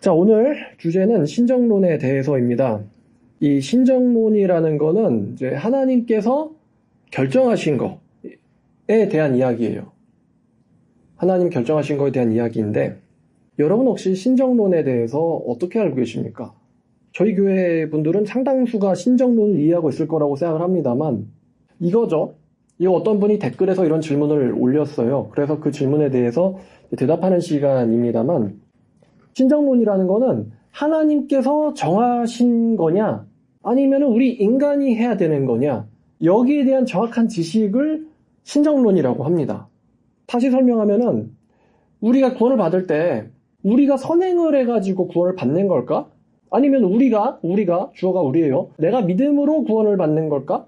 자, 오늘 주제는 신정론에 대해서입니다. 이 신정론이라는 거는 이제 하나님께서 결정하신 거에 대한 이야기예요. 하나님 결정하신 거에 대한 이야기인데, 여러분 혹시 신정론에 대해서 어떻게 알고 계십니까? 저희 교회 분들은 상당수가 신정론을 이해하고 있을 거라고 생각을 합니다만, 이거죠. 이거 어떤 분이 댓글에서 이런 질문을 올렸어요. 그래서 그 질문에 대해서 대답하는 시간입니다만, 신정론이라는 거는 하나님께서 정하신 거냐, 아니면 우리 인간이 해야 되는 거냐, 여기에 대한 정확한 지식을 신정론이라고 합니다. 다시 설명하면은, 우리가 구원을 받을 때 우리가 선행을 해가지고 구원을 받는 걸까? 아니면 우리가 주어가 우리예요. 내가 믿음으로 구원을 받는 걸까?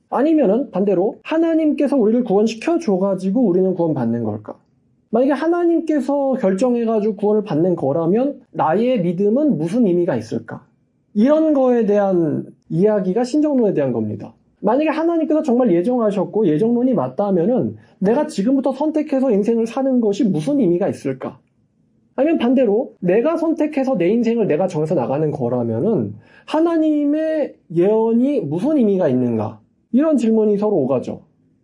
아니면은 반대로 하나님께서 우리를 구원시켜 줘가지고 우리는 구원받는 걸까? 만약에 하나님께서 결정해가지고 구원을 받는 거라면 나의 믿음은 무슨 의미가 있을까? 이런 거에 대한 이야기가 신정론에 대한 겁니다. 만약에 하나님께서 정말 예정하셨고 예정론이 맞다면은 내가 지금부터 선택해서 인생을 사는 것이 무슨 의미가 있을까? 아니면 반대로 내가 선택해서 내 인생을 내가 정해서 나가는 거라면은 하나님의 예언이 무슨 의미가 있는가? 이런 질문이 서로 오가죠.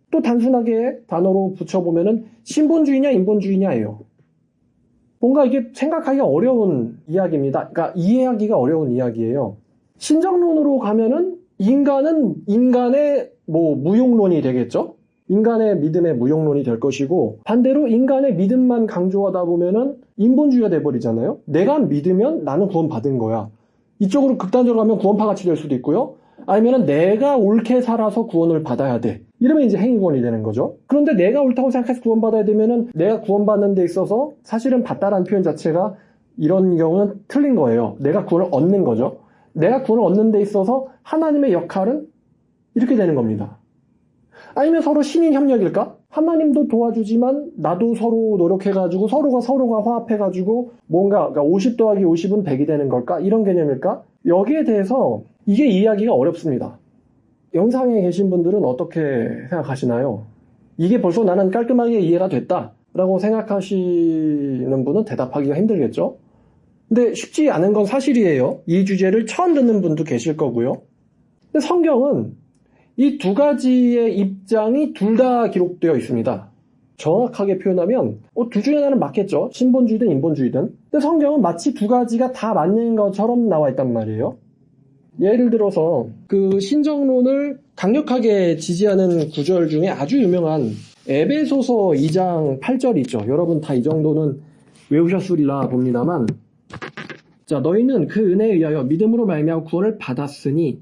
또 단순하게 단어로 붙여보면은 신본주의냐 인본주의냐예요. 뭔가 이게 생각하기가 어려운 이야기입니다. 그러니까 이해하기가 어려운 이야기예요. 신정론으로 가면은 인간은 인간의 무용론이 되겠죠? 인간의 믿음의 무용론이 될 것이고, 반대로 인간의 믿음만 강조하다 보면은 인본주의가 돼버리잖아요. 내가 믿으면 나는 구원받은 거야. 이쪽으로 극단적으로 가면 구원파 같이 될 수도 있고요. 아니면은 내가 옳게 살아서 구원을 받아야 돼. 이러면 이제 행위구원이 되는 거죠. 그런데 내가 옳다고 생각해서 구원받아야 되면은 내가 구원받는 데 있어서 사실은 받다라는 표현 자체가 이런 경우는 틀린 거예요. 내가 구원을 얻는 거죠. 내가 구원을 얻는 데 있어서 하나님의 역할은 이렇게 되는 겁니다. 아니면 서로 신인 협력일까? 하나님도 도와주지만 나도 서로 노력해가지고 서로가 화합해가지고 뭔가 50 더하기 50은 100이 되는 걸까? 이런 개념일까? 여기에 대해서 이게 이해하기가 어렵습니다. 영상에 계신 분들은 어떻게 생각하시나요? 이게 벌써 나는 깔끔하게 이해가 됐다 라고 생각하시는 분은 대답하기가 힘들겠죠? 근데 쉽지 않은 건 사실이에요. 이 주제를 처음 듣는 분도 계실 거고요. 근데 성경은 이 두 가지의 입장이 둘 다 기록되어 있습니다. 정확하게 표현하면 둘 중에 하나는 맞겠죠. 신본주의든 인본주의든. 근데 성경은 마치 두 가지가 다 맞는 것처럼 나와 있단 말이에요. 예를 들어서 그 신정론을 강력하게 지지하는 구절 중에 아주 유명한 에베소서 2장 8절이 있죠. 여러분 다 이 정도는 외우셨으리라 봅니다만, 자, 너희는 그 은혜에 의하여 믿음으로 말미암아 구원을 받았으니,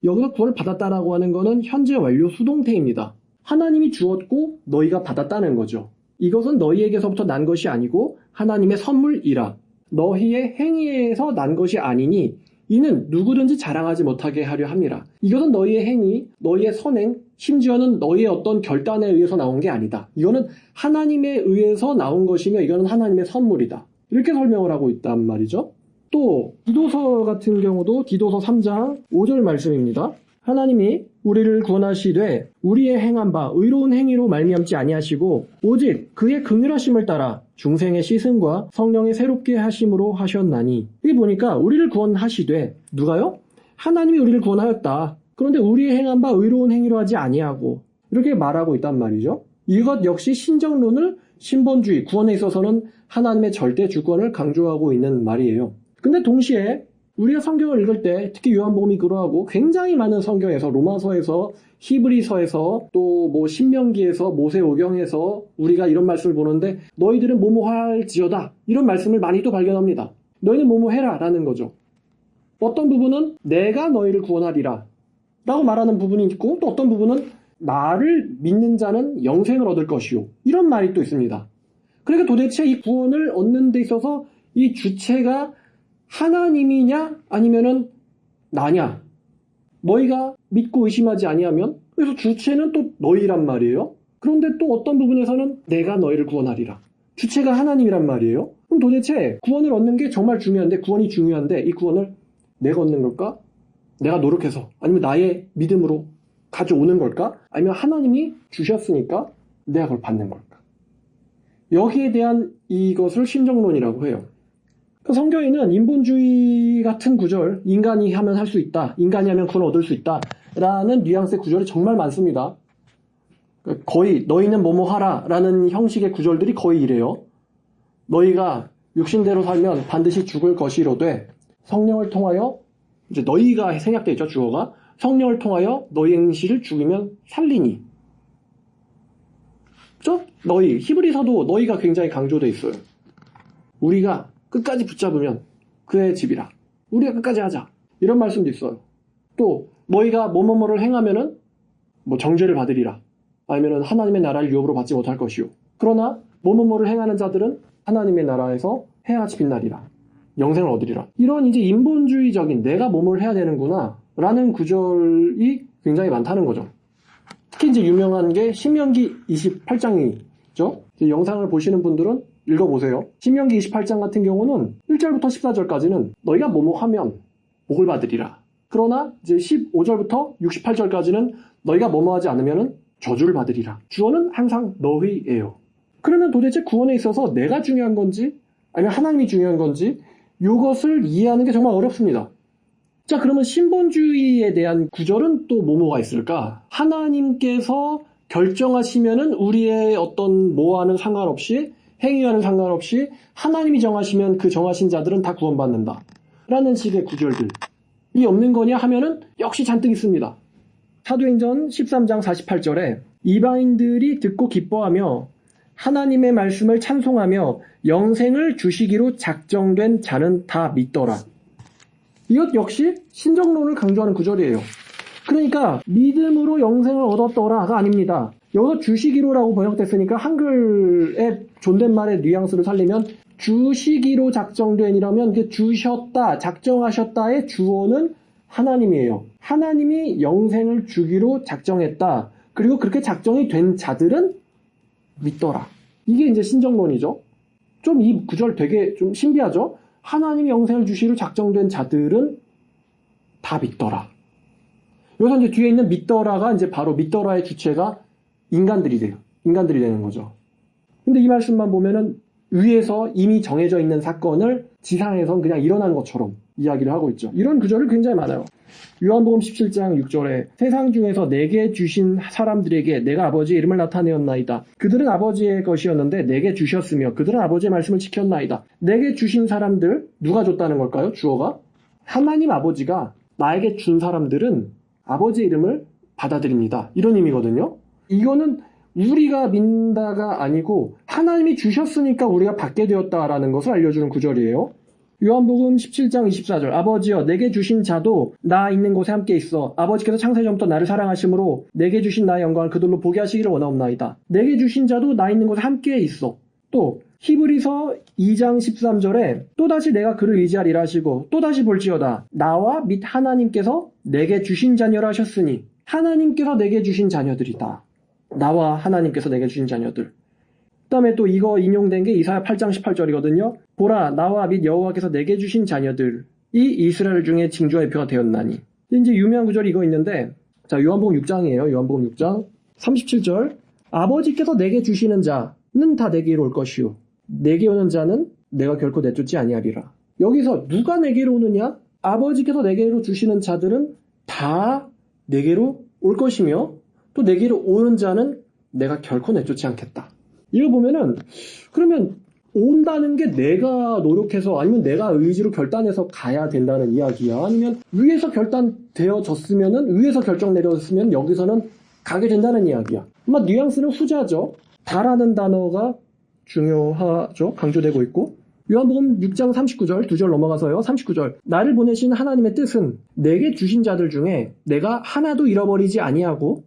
여기서 구원을 받았다라고 하는 거는 현재 완료 수동태입니다. 하나님이 주었고 너희가 받았다는 거죠. 이것은 너희에게서부터 난 것이 아니고 하나님의 선물이라. 너희의 행위에서 난 것이 아니니 이는 누구든지 자랑하지 못하게 하려 함이라. 이것은 너희의 행위, 너희의 선행, 심지어는 너희의 어떤 결단에 의해서 나온 게 아니다. 이거는 하나님에 의해서 나온 것이며 이거는 하나님의 선물이다. 이렇게 설명을 하고 있단 말이죠. 또 디도서 같은 경우도 디도서 3장 5절 말씀입니다. 하나님이 우리를 구원하시되 우리의 행한 바 의로운 행위로 말미암지 아니하시고 오직 그의 긍휼하심을 따라 중생의 씻음과 성령의 새롭게 하심으로 하셨나니. 여기 보니까 우리를 구원하시되, 누가요? 하나님이 우리를 구원하였다. 그런데 우리의 행한 바 의로운 행위로 하지 아니하고, 이렇게 말하고 있단 말이죠. 이것 역시 신정론을 신본주의, 구원에 있어서는 하나님의 절대 주권을 강조하고 있는 말이에요. 근데 동시에 우리가 성경을 읽을 때, 특히 요한복음이 그러하고 굉장히 많은 성경에서, 로마서에서, 히브리서에서, 또 신명기에서, 모세오경에서 우리가 이런 말씀을 보는데, 너희들은 뭐뭐 할지어다, 이런 말씀을 많이 또 발견합니다. 너희는 뭐뭐 해라 라는 거죠. 어떤 부분은 내가 너희를 구원하리라 라고 말하는 부분이 있고, 또 어떤 부분은 나를 믿는 자는 영생을 얻을 것이요, 이런 말이 또 있습니다. 그러니까 도대체 이 구원을 얻는 데 있어서 이 주체가 하나님이냐 아니면은 나냐? 너희가 믿고 의심하지 아니하면, 그래서 주체는 또 너희란 말이에요. 그런데 또 어떤 부분에서는 내가 너희를 구원하리라. 주체가 하나님이란 말이에요. 그럼 도대체 구원을 얻는 게 정말 중요한데, 구원이 중요한데 이 구원을 내가 얻는 걸까? 내가 노력해서, 아니면 나의 믿음으로 가져오는 걸까? 아니면 하나님이 주셨으니까 내가 그걸 받는 걸까? 여기에 대한 이것을 신정론이라고 해요. 그 성경에는 인본주의 같은 구절, 인간이 하면 할 수 있다, 인간이 하면 구원 얻을 수 있다 라는 뉘앙스의 구절이 정말 많습니다. 거의 너희는 뭐뭐 하라 라는 형식의 구절들이 거의 이래요. 너희가 육신대로 살면 반드시 죽을 것이로되 성령을 통하여, 이제 너희가 생략되어 있죠, 주어가. 성령을 통하여 너희 행실을 죽이면 살리니. 그죠? 너희, 히브리서도 너희가 굉장히 강조되어 있어요. 우리가 끝까지 붙잡으면 그의 집이라. 우리가 끝까지 하자. 이런 말씀도 있어요. 또 너희가 뭐뭐뭐를 행하면은 뭐 정죄를 받으리라. 아니면은 하나님의 나라를 유업으로 받지 못할 것이요. 그러나 뭐뭐뭐를 행하는 자들은 하나님의 나라에서 해야같이 빛나리라. 영생을 얻으리라. 이런 이제 인본주의적인 내가 뭐뭘 해야 되는구나 라는 구절이 굉장히 많다는 거죠. 특히 이제 유명한 게 신명기 28장이죠. 영상을 보시는 분들은 읽어보세요. 신명기 28장 같은 경우는 1절부터 14절까지는 너희가 뭐뭐 하면 복을 받으리라. 그러나 이제 15절부터 68절까지는 너희가 뭐뭐 하지 않으면 저주를 받으리라. 주어는 항상 너희예요. 그러면 도대체 구원에 있어서 내가 중요한 건지 아니면 하나님이 중요한 건지 이것을 이해하는 게 정말 어렵습니다. 자, 그러면 신본주의에 대한 구절은 또 뭐뭐가 있을까? 하나님께서 결정하시면은 우리의 어떤 뭐와는 상관없이, 행위와는 상관없이 하나님이 정하시면 그 정하신 자들은 다 구원받는다 라는 식의 구절들이 없는 거냐 하면은 역시 잔뜩 있습니다. 사도행전 13장 48절에 이방인들이 듣고 기뻐하며 하나님의 말씀을 찬송하며 영생을 주시기로 작정된 자는 다 믿더라. 이것 역시 신정론을 강조하는 구절이에요. 그러니까 믿음으로 영생을 얻었더라가 아닙니다. 여기서 주시기로라고 번역됐으니까 한글의 존댓말의 뉘앙스를 살리면 주시기로 작정된이라면 그 주셨다, 작정하셨다의 주어는 하나님이에요. 하나님이 영생을 주기로 작정했다. 그리고 그렇게 작정이 된 자들은 믿더라. 이게 이제 신정론이죠. 좀 이 구절 되게 좀 신비하죠? 하나님이 영생을 주시기로 작정된 자들은 다 믿더라. 여기서 이제 뒤에 있는 믿더라가 이제 바로 믿더라의 주체가 인간들이 돼요. 인간들이 되는 거죠. 근데 이 말씀만 보면은 위에서 이미 정해져 있는 사건을 지상에선 그냥 일어난 것처럼 이야기를 하고 있죠. 이런 구절이 굉장히 많아요. 요한복음 17장 6절에 세상 중에서 내게 주신 사람들에게 내가 아버지의 이름을 나타내었나이다. 그들은 아버지의 것이었는데 내게 주셨으며 그들은 아버지의 말씀을 지켰나이다. 내게 주신 사람들, 누가 줬다는 걸까요? 주어가? 하나님 아버지가 나에게 준 사람들은 아버지의 이름을 받아들입니다. 이런 의미거든요. 이거는 우리가 믿는다가 아니고 하나님이 주셨으니까 우리가 받게 되었다라는 것을 알려주는 구절이에요. 요한복음 17장 24절 아버지여 내게 주신 자도 나 있는 곳에 함께 있어 아버지께서 창세 전부터 나를 사랑하심으로 내게 주신 나의 영광을 그들로 보게 하시기를 원하옵나이다. 내게 주신 자도 나 있는 곳에 함께 있어. 또 히브리서 2장 13절에 또다시 내가 그를 의지하리라 하시고 또다시 볼지어다 나와 및 하나님께서 내게 주신 자녀라 하셨으니 하나님께서 내게 주신 자녀들이다. 나와 하나님께서 내게 주신 자녀들. 그 다음에 또 이거 인용된 게 이사야 8장 18절이거든요. 보라 나와 및 여호와께서 내게 주신 자녀들이 이스라엘 중에 징조의 표가 되었나니. 이제 유명한 구절이 이거 있는데 자 요한복음 6장이에요. 요한복음 6장 37절 아버지께서 내게 주시는 자는 다 내게로 올 것이요 내게 오는 자는 내가 결코 내쫓지 아니하리라. 여기서 누가 내게로 오느냐? 아버지께서 내게로 주시는 자들은 다 내게로 올 것이며 또 내게로 오는 자는 내가 결코 내쫓지 않겠다. 이거 보면은 그러면 온다는 게 내가 노력해서 아니면 내가 의지로 결단해서 가야 된다는 이야기야? 아니면 위에서 결단되어졌으면은 위에서 결정 내렸으면 여기서는 가게 된다는 이야기야? 아마 뉘앙스는 후자죠. 다라는 단어가 중요하죠. 강조되고 있고 요한복음 6장 39절 2절 넘어가서요. 39절 나를 보내신 하나님의 뜻은 내게 주신 자들 중에 내가 하나도 잃어버리지 아니하고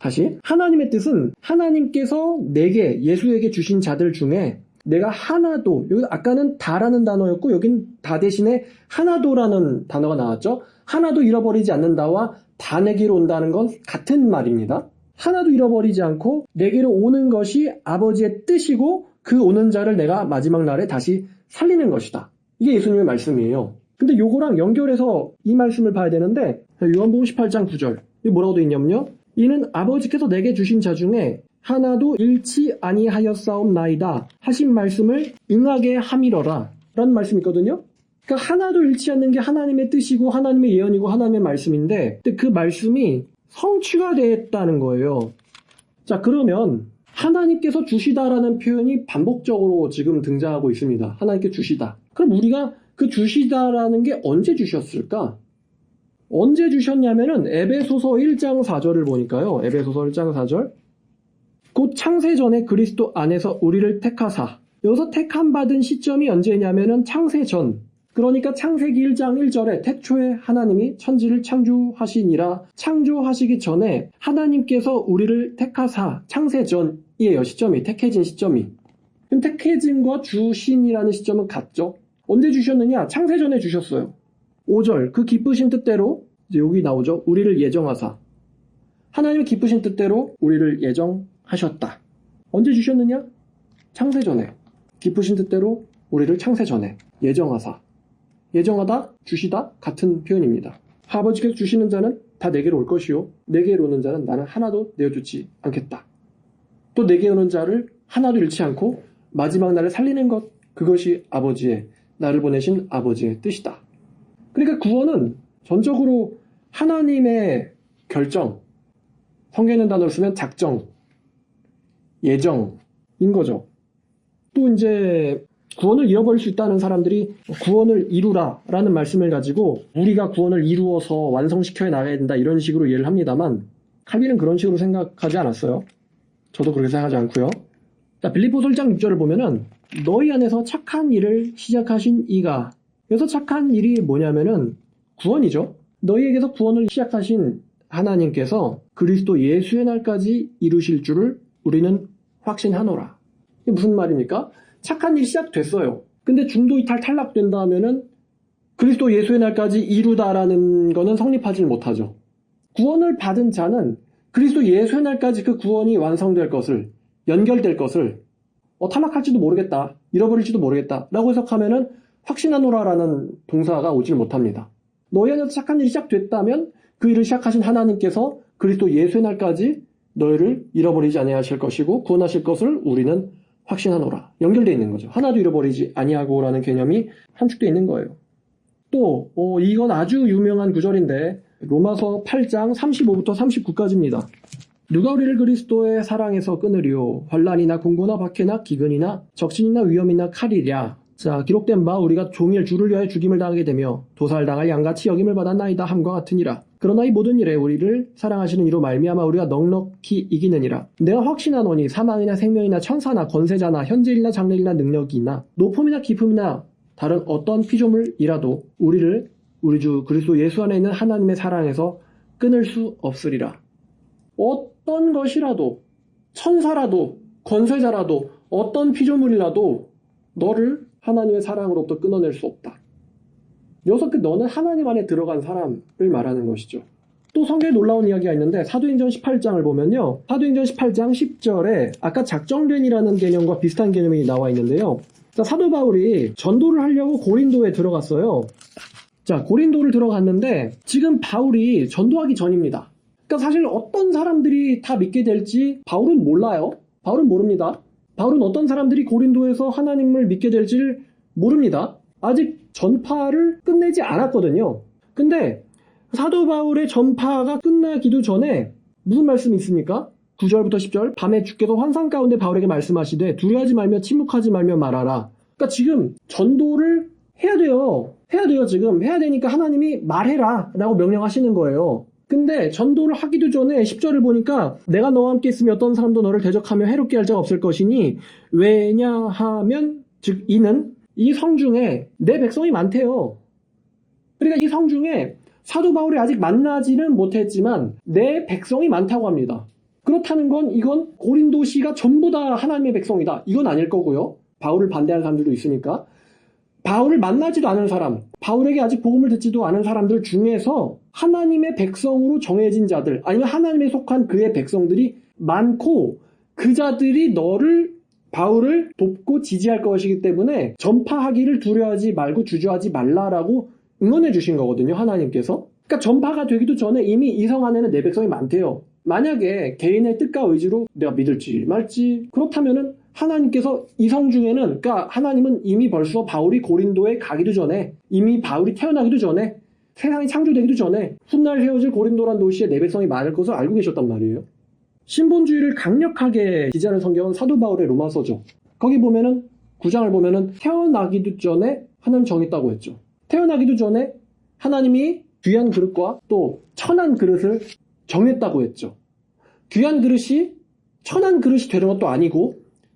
다시 하나님의 뜻은 하나님께서 내게 예수에게 주신 자들 중에 내가 하나도 여기 아까는 다라는 단어였고 여긴 다 대신에 하나도라는 단어가 나왔죠. 하나도 잃어버리지 않는다와 다 내게로 온다는 건 같은 말입니다. 하나도 잃어버리지 않고 내게로 오는 것이 아버지의 뜻이고 그 오는 자를 내가 마지막 날에 다시 살리는 것이다. 이게 예수님의 말씀이에요. 근데 요거랑 연결해서 이 말씀을 봐야 되는데 요한복음 18장 9절 이게 뭐라고 되어 있냐면요. 이는 아버지께서 내게 주신 자 중에 하나도 잃지 아니하였사옵나이다 하신 말씀을 응하게 함이러라. 라는 말씀이 있거든요. 그러니까 하나도 잃지 않는 게 하나님의 뜻이고 하나님의 예언이고 하나님의 말씀인데 근데 그 말씀이 성취가 됐다는 거예요. 자, 그러면 하나님께서 주시다라는 표현이 반복적으로 지금 등장하고 있습니다. 하나님께 주시다. 그럼 우리가 그 주시다라는 게 언제 주셨을까? 언제 주셨냐면은 에베소서 1장 4절을 보니까요. 에베소서 1장 4절. 곧 창세 전에 그리스도 안에서 우리를 택하사. 여기서 택함 받은 시점이 언제냐면은 창세 전. 그러니까 창세기 1장 1절에 태초에 하나님이 천지를 창조하시니라. 창조하시기 전에 하나님께서 우리를 택하사. 창세 전이에요. 시점이. 택해진 시점이. 그럼 택해진과 주신이라는 시점은 같죠? 언제 주셨느냐? 창세 전에 주셨어요. 5절. 그 기쁘신 뜻대로 이제 여기 나오죠. 우리를 예정하사. 하나님의 기쁘신 뜻대로 우리를 예정하셨다. 언제 주셨느냐? 창세 전에. 기쁘신 뜻대로 우리를 창세 전에 예정하사. 예정하다, 주시다 같은 표현입니다. 아버지께서 주시는 자는 다 내게로 올 것이요 내게로 오는 자는 나는 하나도 내어주지 않겠다. 또 내게 오는 자를 하나도 잃지 않고 마지막 날을 살리는 것, 그것이 아버지의, 나를 보내신 아버지의 뜻이다. 그러니까 구원은 전적으로 하나님의 결정, 성경에 있는 단어를 쓰면 작정, 예정인 거죠. 또 이제 구원을 잃어버릴 수 있다는 사람들이 구원을 이루라 라는 말씀을 가지고 우리가 구원을 이루어서 완성시켜 나가야 된다 이런 식으로 이해를 합니다만 칼빈은 그런 식으로 생각하지 않았어요. 저도 그렇게 생각하지 않고요. 자, 빌립보서 1장 6절을 보면은 너희 안에서 착한 일을 시작하신 이가, 그래서 착한 일이 뭐냐면은 구원이죠. 너희에게서 구원을 시작하신 하나님께서 그리스도 예수의 날까지 이루실 줄을 우리는 확신하노라. 이게 무슨 말입니까? 착한 일이 시작됐어요. 근데 중도 이탈 탈락된다 하면은 그리스도 예수의 날까지 이루다라는 거는 성립하지 못하죠. 구원을 받은 자는 그리스도 예수의 날까지 그 구원이 완성될 것을, 연결될 것을 탈락할지도 모르겠다, 잃어버릴지도 모르겠다 라고 해석하면은 확신하노라라는 동사가 오질 못합니다. 너희 안에서 착한 일이 시작됐다면 그 일을 시작하신 하나님께서 그리스도 예수의 날까지 너희를 잃어버리지 아니하실 것이고 구원하실 것을 우리는 확신하노라. 연결되어 있는 거죠. 하나도 잃어버리지 아니하고라는 개념이 함축되어 있는 거예요. 또 이건 아주 유명한 구절인데 로마서 8장 35부터 39까지입니다. 누가 우리를 그리스도의 사랑에서 끊으리요? 환난이나 공고나 박해나 기근이나 적신이나 위험이나 칼이랴. 자, 기록된 바 우리가 종일 주를 위하여 죽임을 당하게 되며 도살당할 양같이 여김을 받았나이다 함과 같으니라. 그러나 이 모든 일에 우리를 사랑하시는 이로 말미암아 우리가 넉넉히 이기느니라. 내가 확신하노니 사망이나 생명이나 천사나 권세자나 현재일이나 장래일이나 능력이나 높음이나 깊음이나 다른 어떤 피조물이라도 우리를 우리 주 그리스도 예수 안에 있는 하나님의 사랑에서 끊을 수 없으리라. 어떤 것이라도, 천사라도, 권세자라도, 어떤 피조물이라도 너를 하나님의 사랑으로부터 끊어낼 수 없다. 여기서 그 너는 하나님 안에 들어간 사람을 말하는 것이죠. 또 성경에 놀라운 이야기가 있는데 사도행전 18장을 보면요. 사도행전 18장 10절에 아까 작정된이라는 개념과 비슷한 개념이 나와 있는데요. 자, 사도 바울이 전도를 하려고 고린도에 들어갔어요. 자, 고린도를 들어갔는데 지금 바울이 전도하기 전입니다. 그러니까 사실 어떤 사람들이 다 믿게 될지 바울은 몰라요. 바울은 모릅니다. 바울은 어떤 사람들이 고린도에서 하나님을 믿게 될지를 모릅니다. 아직 전파를 끝내지 않았거든요. 근데 사도 바울의 전파가 끝나기도 전에 무슨 말씀이 있습니까? 9절부터 10절. 밤에 주께서 환상 가운데 바울에게 말씀하시되 두려워하지 말며 침묵하지 말며 말하라. 그러니까 지금 전도를 해야 돼요. 해야 돼요. 지금 해야 되니까 하나님이 말해라 라고 명령하시는 거예요. 근데 전도를 하기도 전에 10절을 보니까 내가 너와 함께 있으며 어떤 사람도 너를 대적하며 해롭게 할 자가 없을 것이니 왜냐하면 즉 이는 이 성중에 내 백성이 많대요. 그러니까 이 성중에 사도 바울이 아직 만나지는 못했지만 내 백성이 많다고 합니다. 그렇다는 건 이건 고린도시가 전부 다 하나님의 백성이다. 이건 아닐 거고요. 바울을 반대하는 사람들도 있으니까. 바울을 만나지도 않은 사람, 바울에게 아직 복음을 듣지도 않은 사람들 중에서 하나님의 백성으로 정해진 자들, 아니면 하나님에 속한 그의 백성들이 많고 그 자들이 바울을 돕고 지지할 것이기 때문에 전파하기를 두려워하지 말고 주저하지 말라라고 응원해 주신 거거든요. 하나님께서. 그러니까 전파가 되기도 전에 이미 이 성 안에는 내 백성이 많대요. 만약에 개인의 뜻과 의지로 내가 믿을지 말지 그렇다면은 하나님께서 이성 중에는, 그러니까 하나님은 이미 벌써 바울이 고린도에 가기도 전에, 이미 바울이 태어나기도 전에, 세상이 창조되기도 전에 훗날 세워질 고린도란 도시에 내 백성이 많을 것을 알고 계셨단 말이에요. 신본주의를 강력하게 기재하는 성경은 사도 바울의 로마서죠. 거기 보면은 9장을 보면은 태어나기도 전에 하나님 정했다고 했죠. 태어나기도 전에 하나님이 귀한 그릇과 또 천한 그릇을 정했다고 했죠. 귀한 그릇이 천한 그릇이 되는 것도 아니고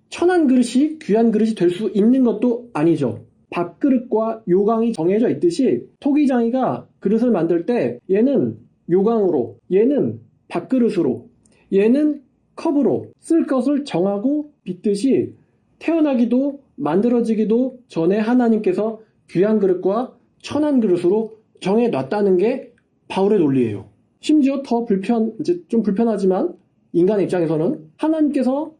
천한 그릇이 귀한 그릇이 될 수 있는 것도 아니죠. 밥그릇과 요강이 정해져 있듯이 토기장이가 그릇을 만들 때 얘는 요강으로, 얘는 밥그릇으로, 얘는 컵으로 쓸 것을 정하고 빚듯이 태어나기도 만들어지기도 전에 하나님께서 귀한 그릇과 천한 그릇으로 정해놨다는 게 바울의 논리예요. 심지어 더 이제 좀 불편하지만 인간의 입장에서는 하나님께서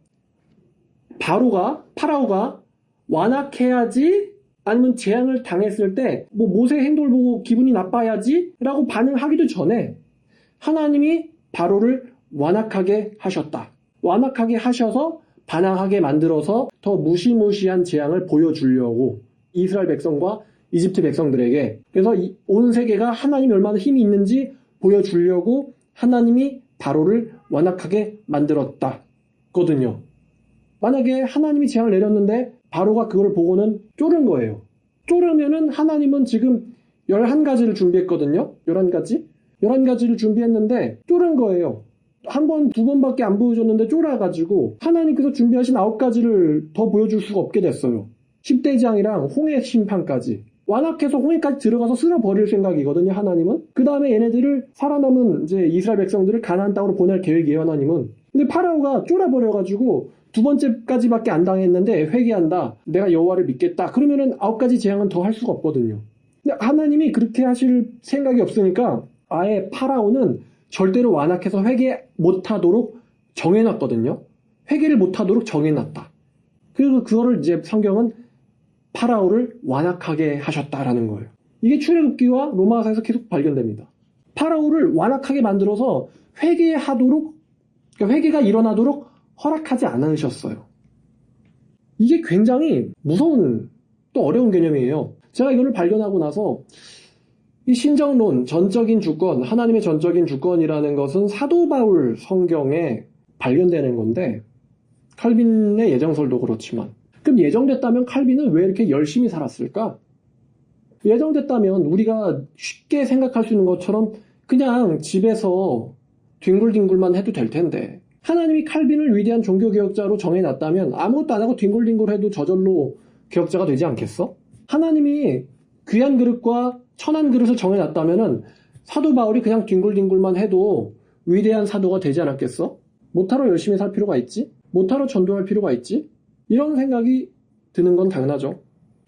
파라오가 완악해야지, 아니면 재앙을 당했을 때 모세의 행동을 보고 기분이 나빠야지 라고 반응하기도 전에 하나님이 바로를 완악하게 하셨다. 완악하게 하셔서 반항하게 만들어서 더 무시무시한 재앙을 보여주려고 이스라엘 백성과 이집트 백성들에게, 그래서 온 세계가 하나님이 얼마나 힘이 있는지 보여주려고 하나님이 바로를 완악하게 만들었다거든요. 만약에 하나님이 재앙을 내렸는데 바로가 그걸 보고는 쫄은 거예요. 쫄으면은 하나님은 지금 11가지를 준비했거든요. 11가지? 11가지를 준비했는데 쫄은 거예요. 한 번, 두 번밖에 안 보여줬는데 쫄아가지고 하나님께서 준비하신 9가지를 더 보여줄 수가 없게 됐어요. 10대장이랑 홍해 심판까지. 완악해서 홍해까지 들어가서 쓸어버릴 생각이거든요, 하나님은. 그 다음에 얘네들을 살아남은 이제 이스라엘 백성들을 가나안 땅으로 보낼 계획이에요, 하나님은. 근데 파라오가 쫄아버려가지고 2번째까지밖에 안 당했는데 회개한다. 내가 여호와를 믿겠다. 그러면은 9가지 재앙은 더 할 수가 없거든요. 근데 하나님이 그렇게 하실 생각이 없으니까 아예 파라오는 절대로 완악해서 회개 못하도록 정해놨거든요. 회개를 못하도록 정해놨다. 그래서 그거를 이제 성경은 파라오를 완악하게 하셨다라는 거예요. 이게 출애굽기와 로마서에서 계속 발견됩니다. 파라오를 완악하게 만들어서 회개하도록, 그러니까 회개가 일어나도록 허락하지 않으셨어요. 이게 굉장히 무서운 또 어려운 개념이에요. 제가 이거를 발견하고 나서 이 신정론, 전적인 주권, 하나님의 전적인 주권이라는 것은 사도 바울 성경에 발견되는 건데, 칼빈의 예정설도 그렇지만, 그럼 예정됐다면 칼빈은 왜 이렇게 열심히 살았을까? 예정됐다면 우리가 쉽게 생각할 수 있는 것처럼 그냥 집에서 뒹굴뒹굴만 해도 될 텐데, 하나님이 칼빈을 위대한 종교개혁자로 정해놨다면 아무것도 안 하고 뒹굴뒹굴 해도 저절로 개혁자가 되지 않겠어? 하나님이 귀한 그릇과 천한 그릇을 정해놨다면 사도 바울이 그냥 뒹굴뒹굴만 해도 위대한 사도가 되지 않았겠어? 못하러 열심히 살 필요가 있지? 못하러 전도할 필요가 있지? 이런 생각이 드는 건 당연하죠.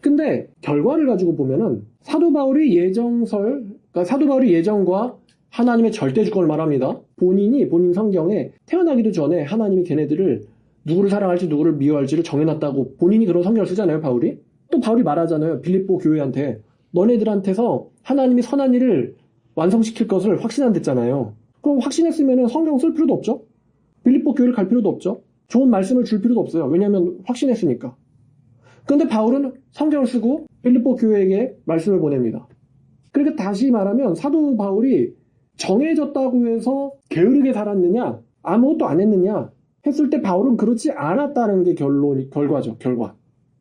근데 결과를 가지고 보면은 사도 바울이 그러니까 사도 바울이 예정과 하나님의 절대 주권을 말합니다. 본인 성경에 태어나기도 전에 하나님이 걔네들을 누구를 사랑할지 누구를 미워할지를 정해놨다고 본인이 그런 성경을 쓰잖아요, 바울이. 또 바울이 말하잖아요, 빌립보 교회한테. 너네들한테서 하나님이 선한 일을 완성시킬 것을 확신한댔잖아요. 그럼 확신했으면 성경 쓸 필요도 없죠? 빌립보 교회를 갈 필요도 없죠? 좋은 말씀을 줄 필요도 없어요. 왜냐하면 확신했으니까. 그런데 바울은 성경을 쓰고 빌립보 교회에게 말씀을 보냅니다. 그러니까 다시 말하면 사도 바울이 정해졌다고 해서 게으르게 살았느냐, 아무것도 안 했느냐 했을 때 바울은 그렇지 않았다는 게 결과죠, 결과.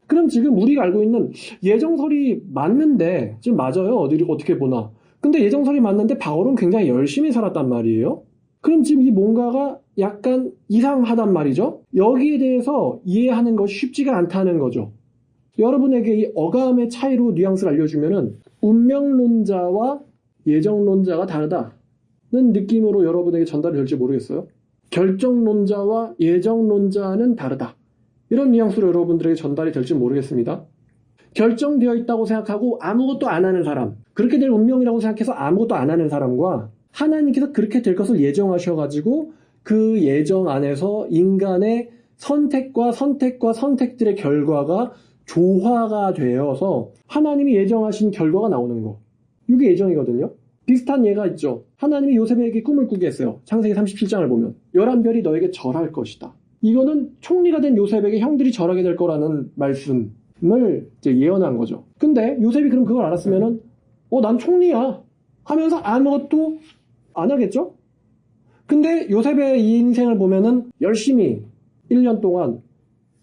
그럼 지금 우리가 알고 있는 예정설이 맞는데, 지금 맞아요, 어떻게 보나. 근데 예정설이 맞는데 바울은 굉장히 열심히 살았단 말이에요. 그럼 지금 이 뭔가가 약간 이상하단 말이죠. 여기에 대해서 이해하는 것이 쉽지가 않다는 거죠. 여러분에게 이 어감의 차이로 뉘앙스를 알려주면은 운명론자와 예정론자가 다르다는 느낌으로 여러분에게 전달이 될지 모르겠어요. 결정론자와 예정론자는 다르다. 이런 뉘앙스로 여러분들에게 전달이 될지 모르겠습니다. 결정되어 있다고 생각하고 아무것도 안 하는 사람, 그렇게 될 운명이라고 생각해서 아무것도 안 하는 사람과 하나님께서 그렇게 될 것을 예정하셔가지고 그 예정 안에서 인간의 선택들의 결과가 조화가 되어서 하나님이 예정하신 결과가 나오는 거. 이게 예정이거든요. 비슷한 예가 있죠. 하나님이 요셉에게 꿈을 꾸게 했어요. 창세기 37장을 보면 11별이 너에게 절할 것이다. 이거는 총리가 된 요셉에게 형들이 절하게 될 거라는 말씀을 이제 예언한 거죠. 근데 요셉이 그럼 그걸 알았으면은 난 총리야 하면서 아무것도 안 하겠죠? 근데 요셉의 이 인생을 보면은 열심히 1년 동안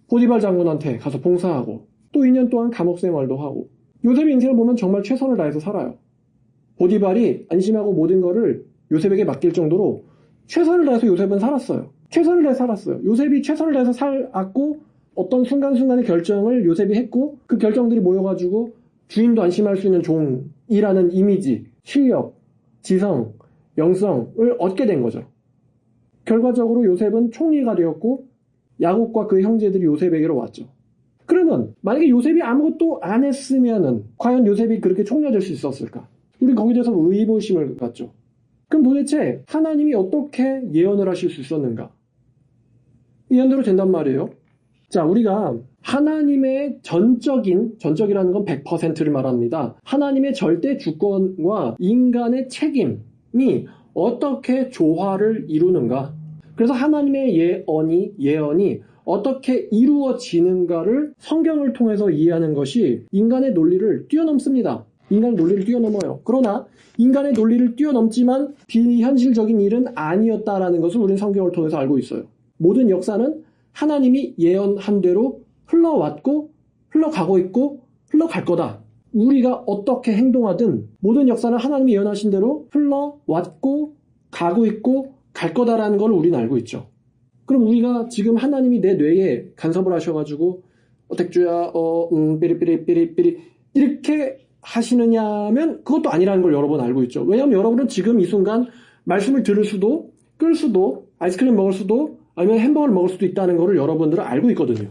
보디발 장군한테 가서 봉사하고 또 2년 동안 감옥 생활도 하고 요셉의 인생을 보면 정말 최선을 다해서 살아요. 보디발이 안심하고 모든 거를 요셉에게 맡길 정도로 최선을 다해서 요셉은 살았어요. 최선을 다해서 살았어요. 요셉이 최선을 다해서 살았고 어떤 순간순간의 결정을 요셉이 했고 그 결정들이 모여가지고 주인도 안심할 수 있는 종이라는 이미지, 실력, 지성, 영성을 얻게 된 거죠. 결과적으로 요셉은 총리가 되었고 야곱과 그 형제들이 요셉에게로 왔죠. 그러면 만약에 요셉이 아무것도 안 했으면은 과연 요셉이 그렇게 총리가 될 수 있었을까? 우리 거기에 대해서 의구심을 갖죠. 그럼 도대체 하나님이 어떻게 예언을 하실 수 있었는가? 예언대로 된단 말이에요. 자, 우리가 하나님의 전적이라는 건 100%를 말합니다. 하나님의 절대 주권과 인간의 책임이 어떻게 조화를 이루는가? 그래서 하나님의 예언이 어떻게 이루어지는가를 성경을 통해서 이해하는 것이 인간의 논리를 뛰어넘습니다. 인간의 논리를 뛰어넘어요. 그러나 인간의 논리를 뛰어넘지만 비현실적인 일은 아니었다라는 것을 우리는 성경을 통해서 알고 있어요. 모든 역사는 하나님이 예언한 대로 흘러왔고 흘러가고 있고 흘러갈 거다. 우리가 어떻게 행동하든 모든 역사는 하나님이 예언하신 대로 흘러왔고 가고 있고 갈 거다라는 걸 우리는 알고 있죠. 그럼 우리가 지금 하나님이 내 뇌에 간섭을 하셔가지고 택주야 삐리삐리 이렇게 하시느냐면 그것도 아니라는 걸 여러분 알고 있죠. 왜냐하면 여러분은 지금 이 순간 말씀을 들을 수도 끌 수도 아이스크림 먹을 수도 아니면 햄버거를 먹을 수도 있다는 것을 여러분들은 알고 있거든요.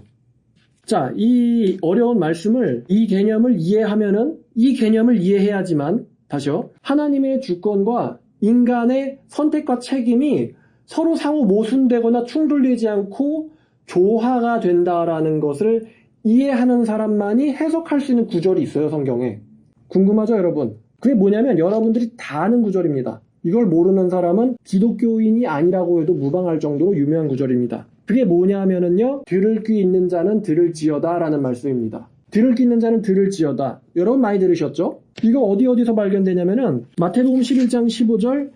자, 이 어려운 말씀을 이 개념을 이해하면은 이 개념을 이해해야지만 다시요. 하나님의 주권과 인간의 선택과 책임이 서로 상호 모순되거나 충돌되지 않고 조화가 된다라는 것을 이해하는 사람만이 해석할 수 있는 구절이 있어요, 성경에. 궁금하죠, 여러분? 그게 뭐냐면 여러분들이 다 아는 구절입니다. 이걸 모르는 사람은 기독교인이 아니라고 해도 무방할 정도로 유명한 구절입니다. 그게 뭐냐면은요, 들을 귀 있는 자는 들을지어다 라는 말씀입니다. 들을 귀 있는 자는 들을지어다. 여러분 많이 들으셨죠? 이거 어디서 발견되냐면은 마태복음 11장 15절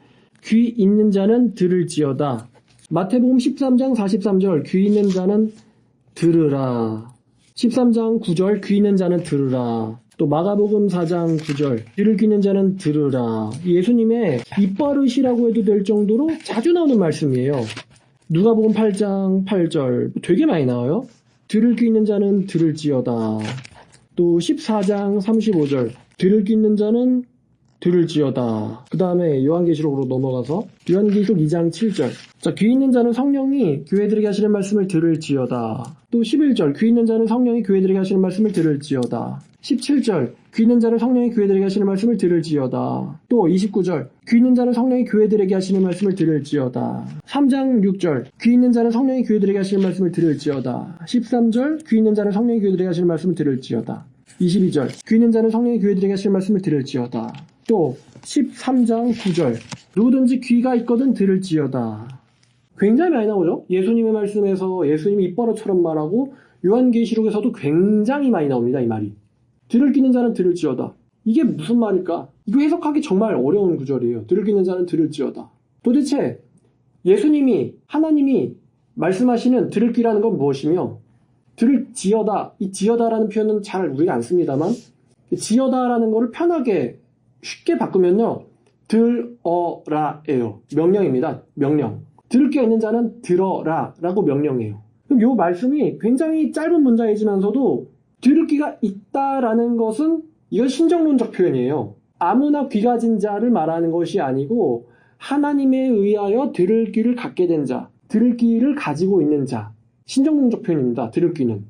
귀 있는 자는 들을지어다. 마태복음 13장 43절 귀 있는 자는 들으라. 13장 9절 귀 있는 자는 들으라. 또 마가복음 4장 9절 귀를 귀는 자는 들으라. 예수님의 입버릇이라고 해도 될 정도로 자주 나오는 말씀이에요. 누가복음 8장 8절 되게 많이 나와요. 들을 귀 있는 자는 들을지어다. 또 14장 35절 들을 귀 있는 자는 들을지어다. 그 다음에 요한계시록으로 넘어가서 요한계시록 2장 7절 자, 귀 있는 자는 성령이 교회들에게 하시는 말씀을 들을지어다. 또 11절 귀 있는 자는 성령이 교회들에게 하시는 말씀을 들을지어다. 17절 귀 있는 자는 성령이 교회들에게 하시는 말씀을 들을지어다. 또 29절 귀 있는 자는 성령이 교회들에게 하시는 말씀을 들을지어다. 3장 6절 귀 있는 자는 성령이 교회들에게 하시는 말씀을 들을지어다. 13절 귀 있는 자는 성령이 교회들에게 하시는 말씀을 들을지어다. 22절 귀 있는 자는 성령이 교회들에게 하시는 말씀을 들을지어다. 또 13장 9절 누구든지 귀가 있거든 들을지어다. 굉장히 많이 나오죠. 예수님의 말씀에서 예수님이 입버릇처럼 말하고 요한계시록에서도 굉장히 많이 나옵니다. 이 말이. 들을 귀 있는 자는 들을지어다. 이게 무슨 말일까? 이거 해석하기 정말 어려운 구절이에요. 들을 귀 있는 자는 들을지어다. 도대체 예수님이 하나님이 말씀하시는 들을 귀라는 건 무엇이며 들을지어다. 이 지어다라는 표현은 잘 우리가 안 씁니다만 지어다라는 거를 편하게 쉽게 바꾸면요. 들어라예요. 명령입니다. 명령. 들을 귀가 있는 자는 들어라라고 명령해요. 그럼 이 말씀이 굉장히 짧은 문장이지만서도 들을 귀가 있다라는 것은 이건 신정론적 표현이에요. 아무나 귀 가진 자를 말하는 것이 아니고 하나님에 의하여 들을 귀를 갖게 된 자, 들을 귀를 가지고 있는 자. 신정론적 표현입니다. 들을 귀는.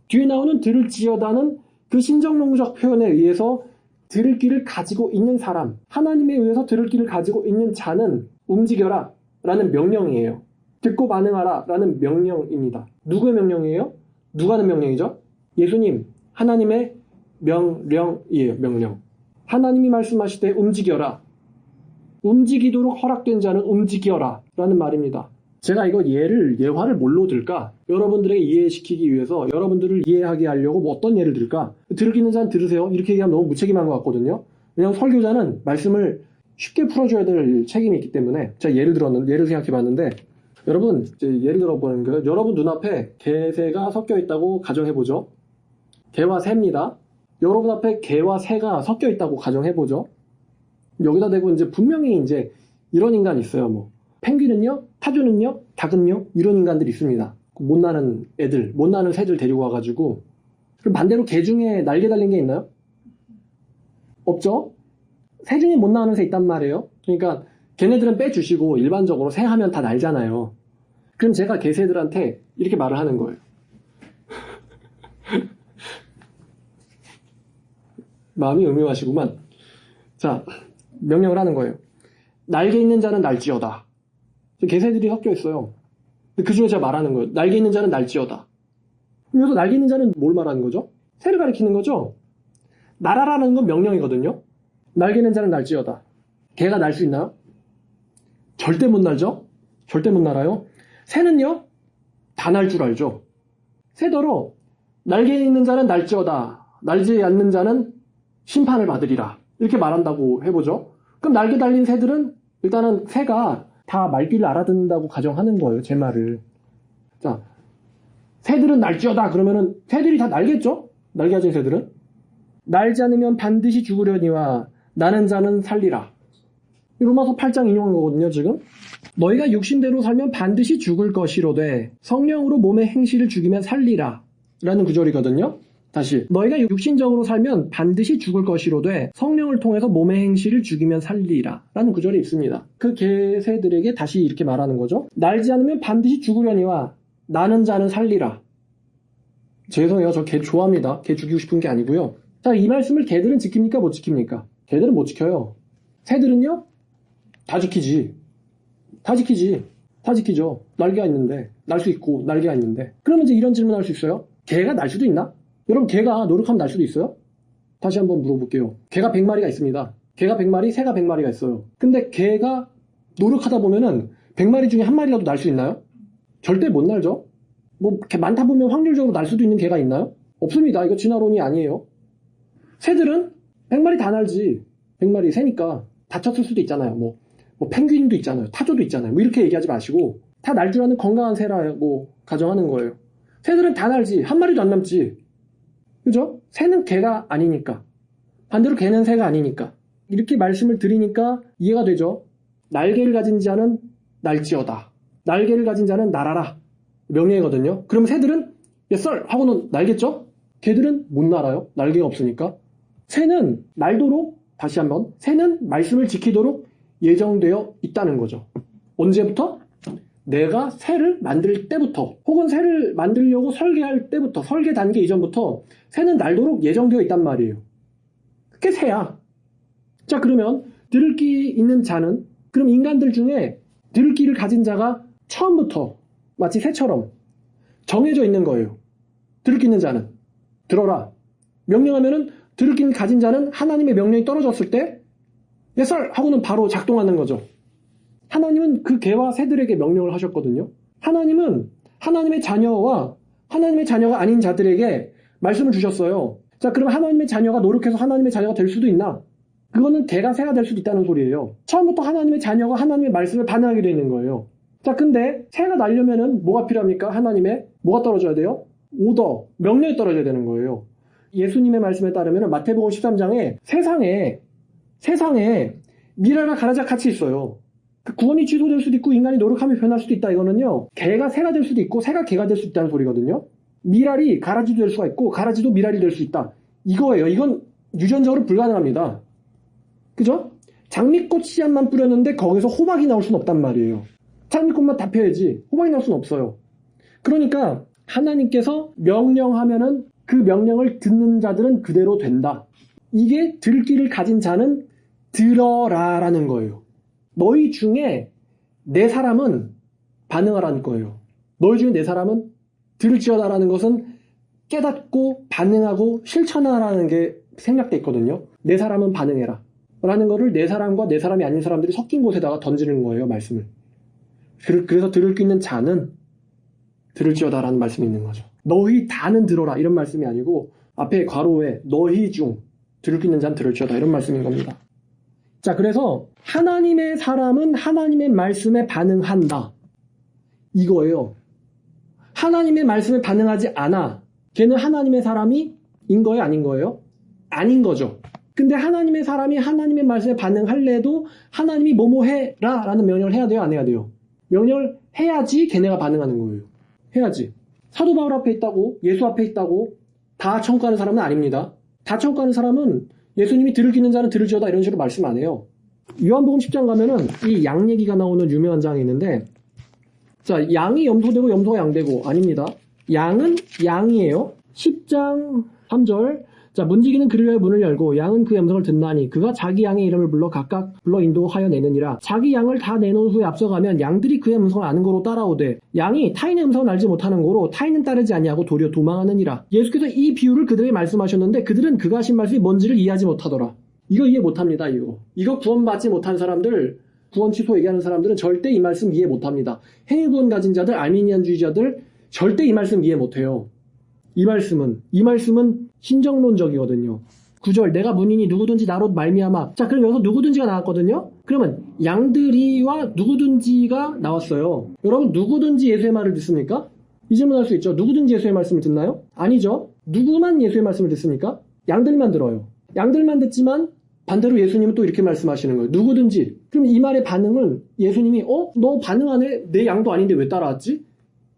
뒤에 나오는 들을지어다는 그 신정론적 표현에 의해서 들을 귀를 가지고 있는 사람, 하나님에 의해서 들을 귀를 가지고 있는 자는 움직여라 라는 명령이에요. 듣고 반응하라 라는 명령입니다. 누구의 명령이에요? 누가 하는 명령이죠? 예수님, 하나님의 명령이에요. 명령. 하나님이 말씀하실 때 움직여라. 움직이도록 허락된 자는 움직여라 라는 말입니다. 제가 이거 예화를 뭘로 들까? 여러분들에게 이해시키기 위해서 여러분들을 이해하게 하려고 뭐 어떤 예를 들까? 들을 수 있는 자는 들으세요. 이렇게 얘기하면 너무 무책임한 것 같거든요. 왜냐하면 설교자는 말씀을 쉽게 풀어줘야 될 책임이 있기 때문에 제가 예를 생각해 봤는데 여러분 이제 예를 들어보는 거예요. 여러분 눈앞에 개새가 섞여 있다고 가정해보죠. 개와 새입니다. 여러분 앞에 개와 새가 섞여 있다고 가정해보죠. 여기다 대고 이제 분명히 이제 이런 인간이 있어요. 뭐 펭귄은요, 타조는요, 닭은요, 이런 인간들이 있습니다. 못 나는 애들, 못 나는 새들 데리고 와가지고. 그럼 반대로 개 중에 날개 달린 게 있나요? 없죠? 새 중에 못 나는 새 있단 말이에요. 그러니까 걔네들은 빼주시고 일반적으로 새 하면 다 날잖아요. 그럼 제가 개새들한테 이렇게 말을 하는 거예요. 마음이 음흉하시구만. 자, 명령을 하는 거예요. 날개 있는 자는 날지어다. 개새들이 섞여 있어요. 그 중에 제가 말하는 거예요. 날개 있는 자는 날지어다. 여기서 날개 있는 자는 뭘 말하는 거죠? 새를 가리키는 거죠? 날아라는 건 명령이거든요. 날개 있는 자는 날지어다. 개가 날 수 있나요? 절대 못 날죠? 절대 못 날아요. 새는요? 다 날 줄 알죠? 새더러 날개 있는 자는 날지어다. 날지 않는 자는 심판을 받으리라. 이렇게 말한다고 해보죠. 그럼 날개 달린 새들은 일단은 새가 다 말귀를 알아듣는다고 가정하는 거예요. 제 말을. 자, 새들은 날지어다 그러면은 새들이 다 날겠죠? 날개 가진 새들은. 날지 않으면 반드시 죽으려니와 나는 자는 살리라. 로마서 8장 인용한 거거든요. 지금. 너희가 육신대로 살면 반드시 죽을 것이로되 성령으로 몸의 행실을 죽이면 살리라 라는 구절이거든요. 다시 너희가 육신적으로 살면 반드시 죽을 것이로되 성령을 통해서 몸의 행실을 죽이면 살리라 라는 구절이 있습니다. 그 개새들에게 다시 이렇게 말하는 거죠. 날지 않으면 반드시 죽으려니와 나는 자는 살리라. 죄송해요. 저 개 좋아합니다. 개 죽이고 싶은 게 아니고요. 자, 이 말씀을 개들은 지킵니까? 못 지킵니까? 개들은 못 지켜요. 새들은요? 다 지키지. 다 지키지. 다 지키죠. 날개가 있는데. 날 수 있고 날개가 있는데. 그러면 이제 이런 질문 할 수 있어요. 개가 날 수도 있나? 여러분 개가 노력하면 날 수도 있어요? 다시 한번 물어볼게요. 개가 100마리가 있습니다. 개가 100마리, 새가 100마리가 있어요. 근데 개가 노력하다 보면은 100마리 중에 한 마리라도 날 수 있나요? 절대 못 날죠? 뭐 많다 보면 확률적으로 날 수도 있는 개가 있나요? 없습니다. 이거 진화론이 아니에요. 새들은 100마리 다 날지. 100마리 새니까 다쳤을 수도 있잖아요. 뭐 펭귄도 있잖아요. 타조도 있잖아요. 뭐 이렇게 얘기하지 마시고 다 날 줄 아는 건강한 새라고 가정하는 거예요. 새들은 다 날지. 한 마리도 안 남지. 그죠? 새는 개가 아니니까. 반대로 개는 새가 아니니까. 이렇게 말씀을 드리니까 이해가 되죠? 날개를 가진 자는 날지어다. 날개를 가진 자는 날아라. 명령이거든요. 그럼 새들은 썰! 하고는 날겠죠? 개들은 못 날아요. 날개가 없으니까. 새는 날도록, 다시 한번, 새는 말씀을 지키도록 예정되어 있다는 거죠. 언제부터? 내가 새를 만들 때부터, 혹은 새를 만들려고 설계할 때부터, 설계 단계 이전부터 새는 날도록 예정되어 있단 말이에요. 그게 새야. 자, 그러면 들을 귀 있는 자는, 그럼 인간들 중에 들을 귀를 가진 자가 처음부터 마치 새처럼 정해져 있는 거예요. 들을 귀 있는 자는 들어라. 명령하면은 들을 귀를 가진 자는 하나님의 명령이 떨어졌을 때 예설! 하고는 바로 작동하는 거죠. 하나님은 그 개와 새들에게 명령을 하셨거든요. 하나님은 하나님의 자녀와 하나님의 자녀가 아닌 자들에게 말씀을 주셨어요. 자, 그럼 하나님의 자녀가 노력해서 하나님의 자녀가 될 수도 있나? 그거는 개가 새가 될 수도 있다는 소리예요. 처음부터 하나님의 자녀가 하나님의 말씀을 반응하게 되어 있는 거예요. 자, 근데 새가 날려면은 뭐가 필요합니까? 하나님의 뭐가 떨어져야 돼요? 오더, 명령이 떨어져야 되는 거예요. 예수님의 말씀에 따르면 마태복음 13장에 세상에 미라가 가라지가 같이 있어요. 그 구원이 취소될 수도 있고 인간이 노력하며 변할 수도 있다. 이거는요, 개가 새가 될 수도 있고 새가 개가 될 수 있다는 소리거든요. 미랄이 가라지도 될 수가 있고 가라지도 미랄이 될 수 있다. 이거예요. 이건 유전적으로 불가능합니다. 그죠? 장미꽃 씨앗만 뿌렸는데 거기서 호박이 나올 수는 없단 말이에요. 장미꽃만 다 펴야지 호박이 나올 수는 없어요. 그러니까 하나님께서 명령하면은 그 명령을 듣는 자들은 그대로 된다. 이게 들 귀를 가진 자는 들어라라는 거예요. 너희 중에 네 사람은 반응하라는 거예요. 너희 중에 네 사람은 들을지어다라는 것은 깨닫고 반응하고 실천하라는 게 생략돼 있거든요. 네 사람은 반응해라 라는 거를 네 사람과 네 사람이 아닌 사람들이 섞인 곳에다가 던지는 거예요. 말씀을. 그래서 들을 수 있는 자는 들을지어다라는 말씀이 있는 거죠. 너희 다는 들어라 이런 말씀이 아니고 앞에 괄호에 너희 중 들을 수 있는 자는 들을지어다 이런 말씀인 겁니다. 자, 그래서 하나님의 사람은 하나님의 말씀에 반응한다. 이거예요. 하나님의 말씀에 반응하지 않아. 걔는 하나님의 사람이 인 거예요? 아닌 거예요? 아닌 거죠. 근데 하나님의 사람이 하나님의 말씀에 반응할래도 하나님이 뭐뭐 해라 라는 명령을 해야 돼요? 안 해야 돼요? 명령을 해야지 걔네가 반응하는 거예요. 해야지. 사도 바울 앞에 있다고 예수 앞에 있다고 다 청구하는 사람은 아닙니다. 다 청구하는 사람은 예수님이 들을 수 있는 자는 들을지어다 이런 식으로 말씀 안 해요. 요한복음 10장 가면은 이 양 얘기가 나오는 유명한 장이 있는데, 자, 양이 염소되고 염소가 양되고 아닙니다. 양은 양이에요. 10장 3절. 자, 문지기는 그를 위하여 문을 열고 양은 그 음성을 듣나니 그가 자기 양의 이름을 불러 각각 불러 인도하여 내느니라. 자기 양을 다 내놓은 후에 앞서가면 양들이 그의 음성을 아는 거로 따라오되 양이 타인의 음성을 알지 못하는 거로 타인은 따르지 아니하고 도리어 도망하느니라. 예수께서 이 비유를 그들에게 말씀하셨는데 그들은 그가 하신 말씀이 뭔지를 이해하지 못하더라. 이거 이해 못합니다. 이거 구원받지 못한 사람들, 구원 취소 얘기하는 사람들은 절대 이 말씀 이해 못합니다. 행위구원 가진 자들, 알미니안주의자들 절대 이 말씀 이해 못해요. 이 말씀은 신정론적이거든요. 9절 내가 문이니 누구든지 나로 말미암아. 자, 그럼 여기서 누구든지가 나왔거든요. 그러면 양들이와 누구든지가 나왔어요. 여러분 누구든지 예수의 말을 듣습니까? 이 질문할 수 있죠. 누구든지 예수의 말씀을 듣나요? 아니죠. 누구만 예수의 말씀을 듣습니까? 양들만 들어요. 양들만 듣지만 반대로 예수님은 또 이렇게 말씀하시는 거예요. 누구든지. 그럼 이 말의 반응은 예수님이 너 반응 안 해? 내 양도 아닌데 왜 따라왔지?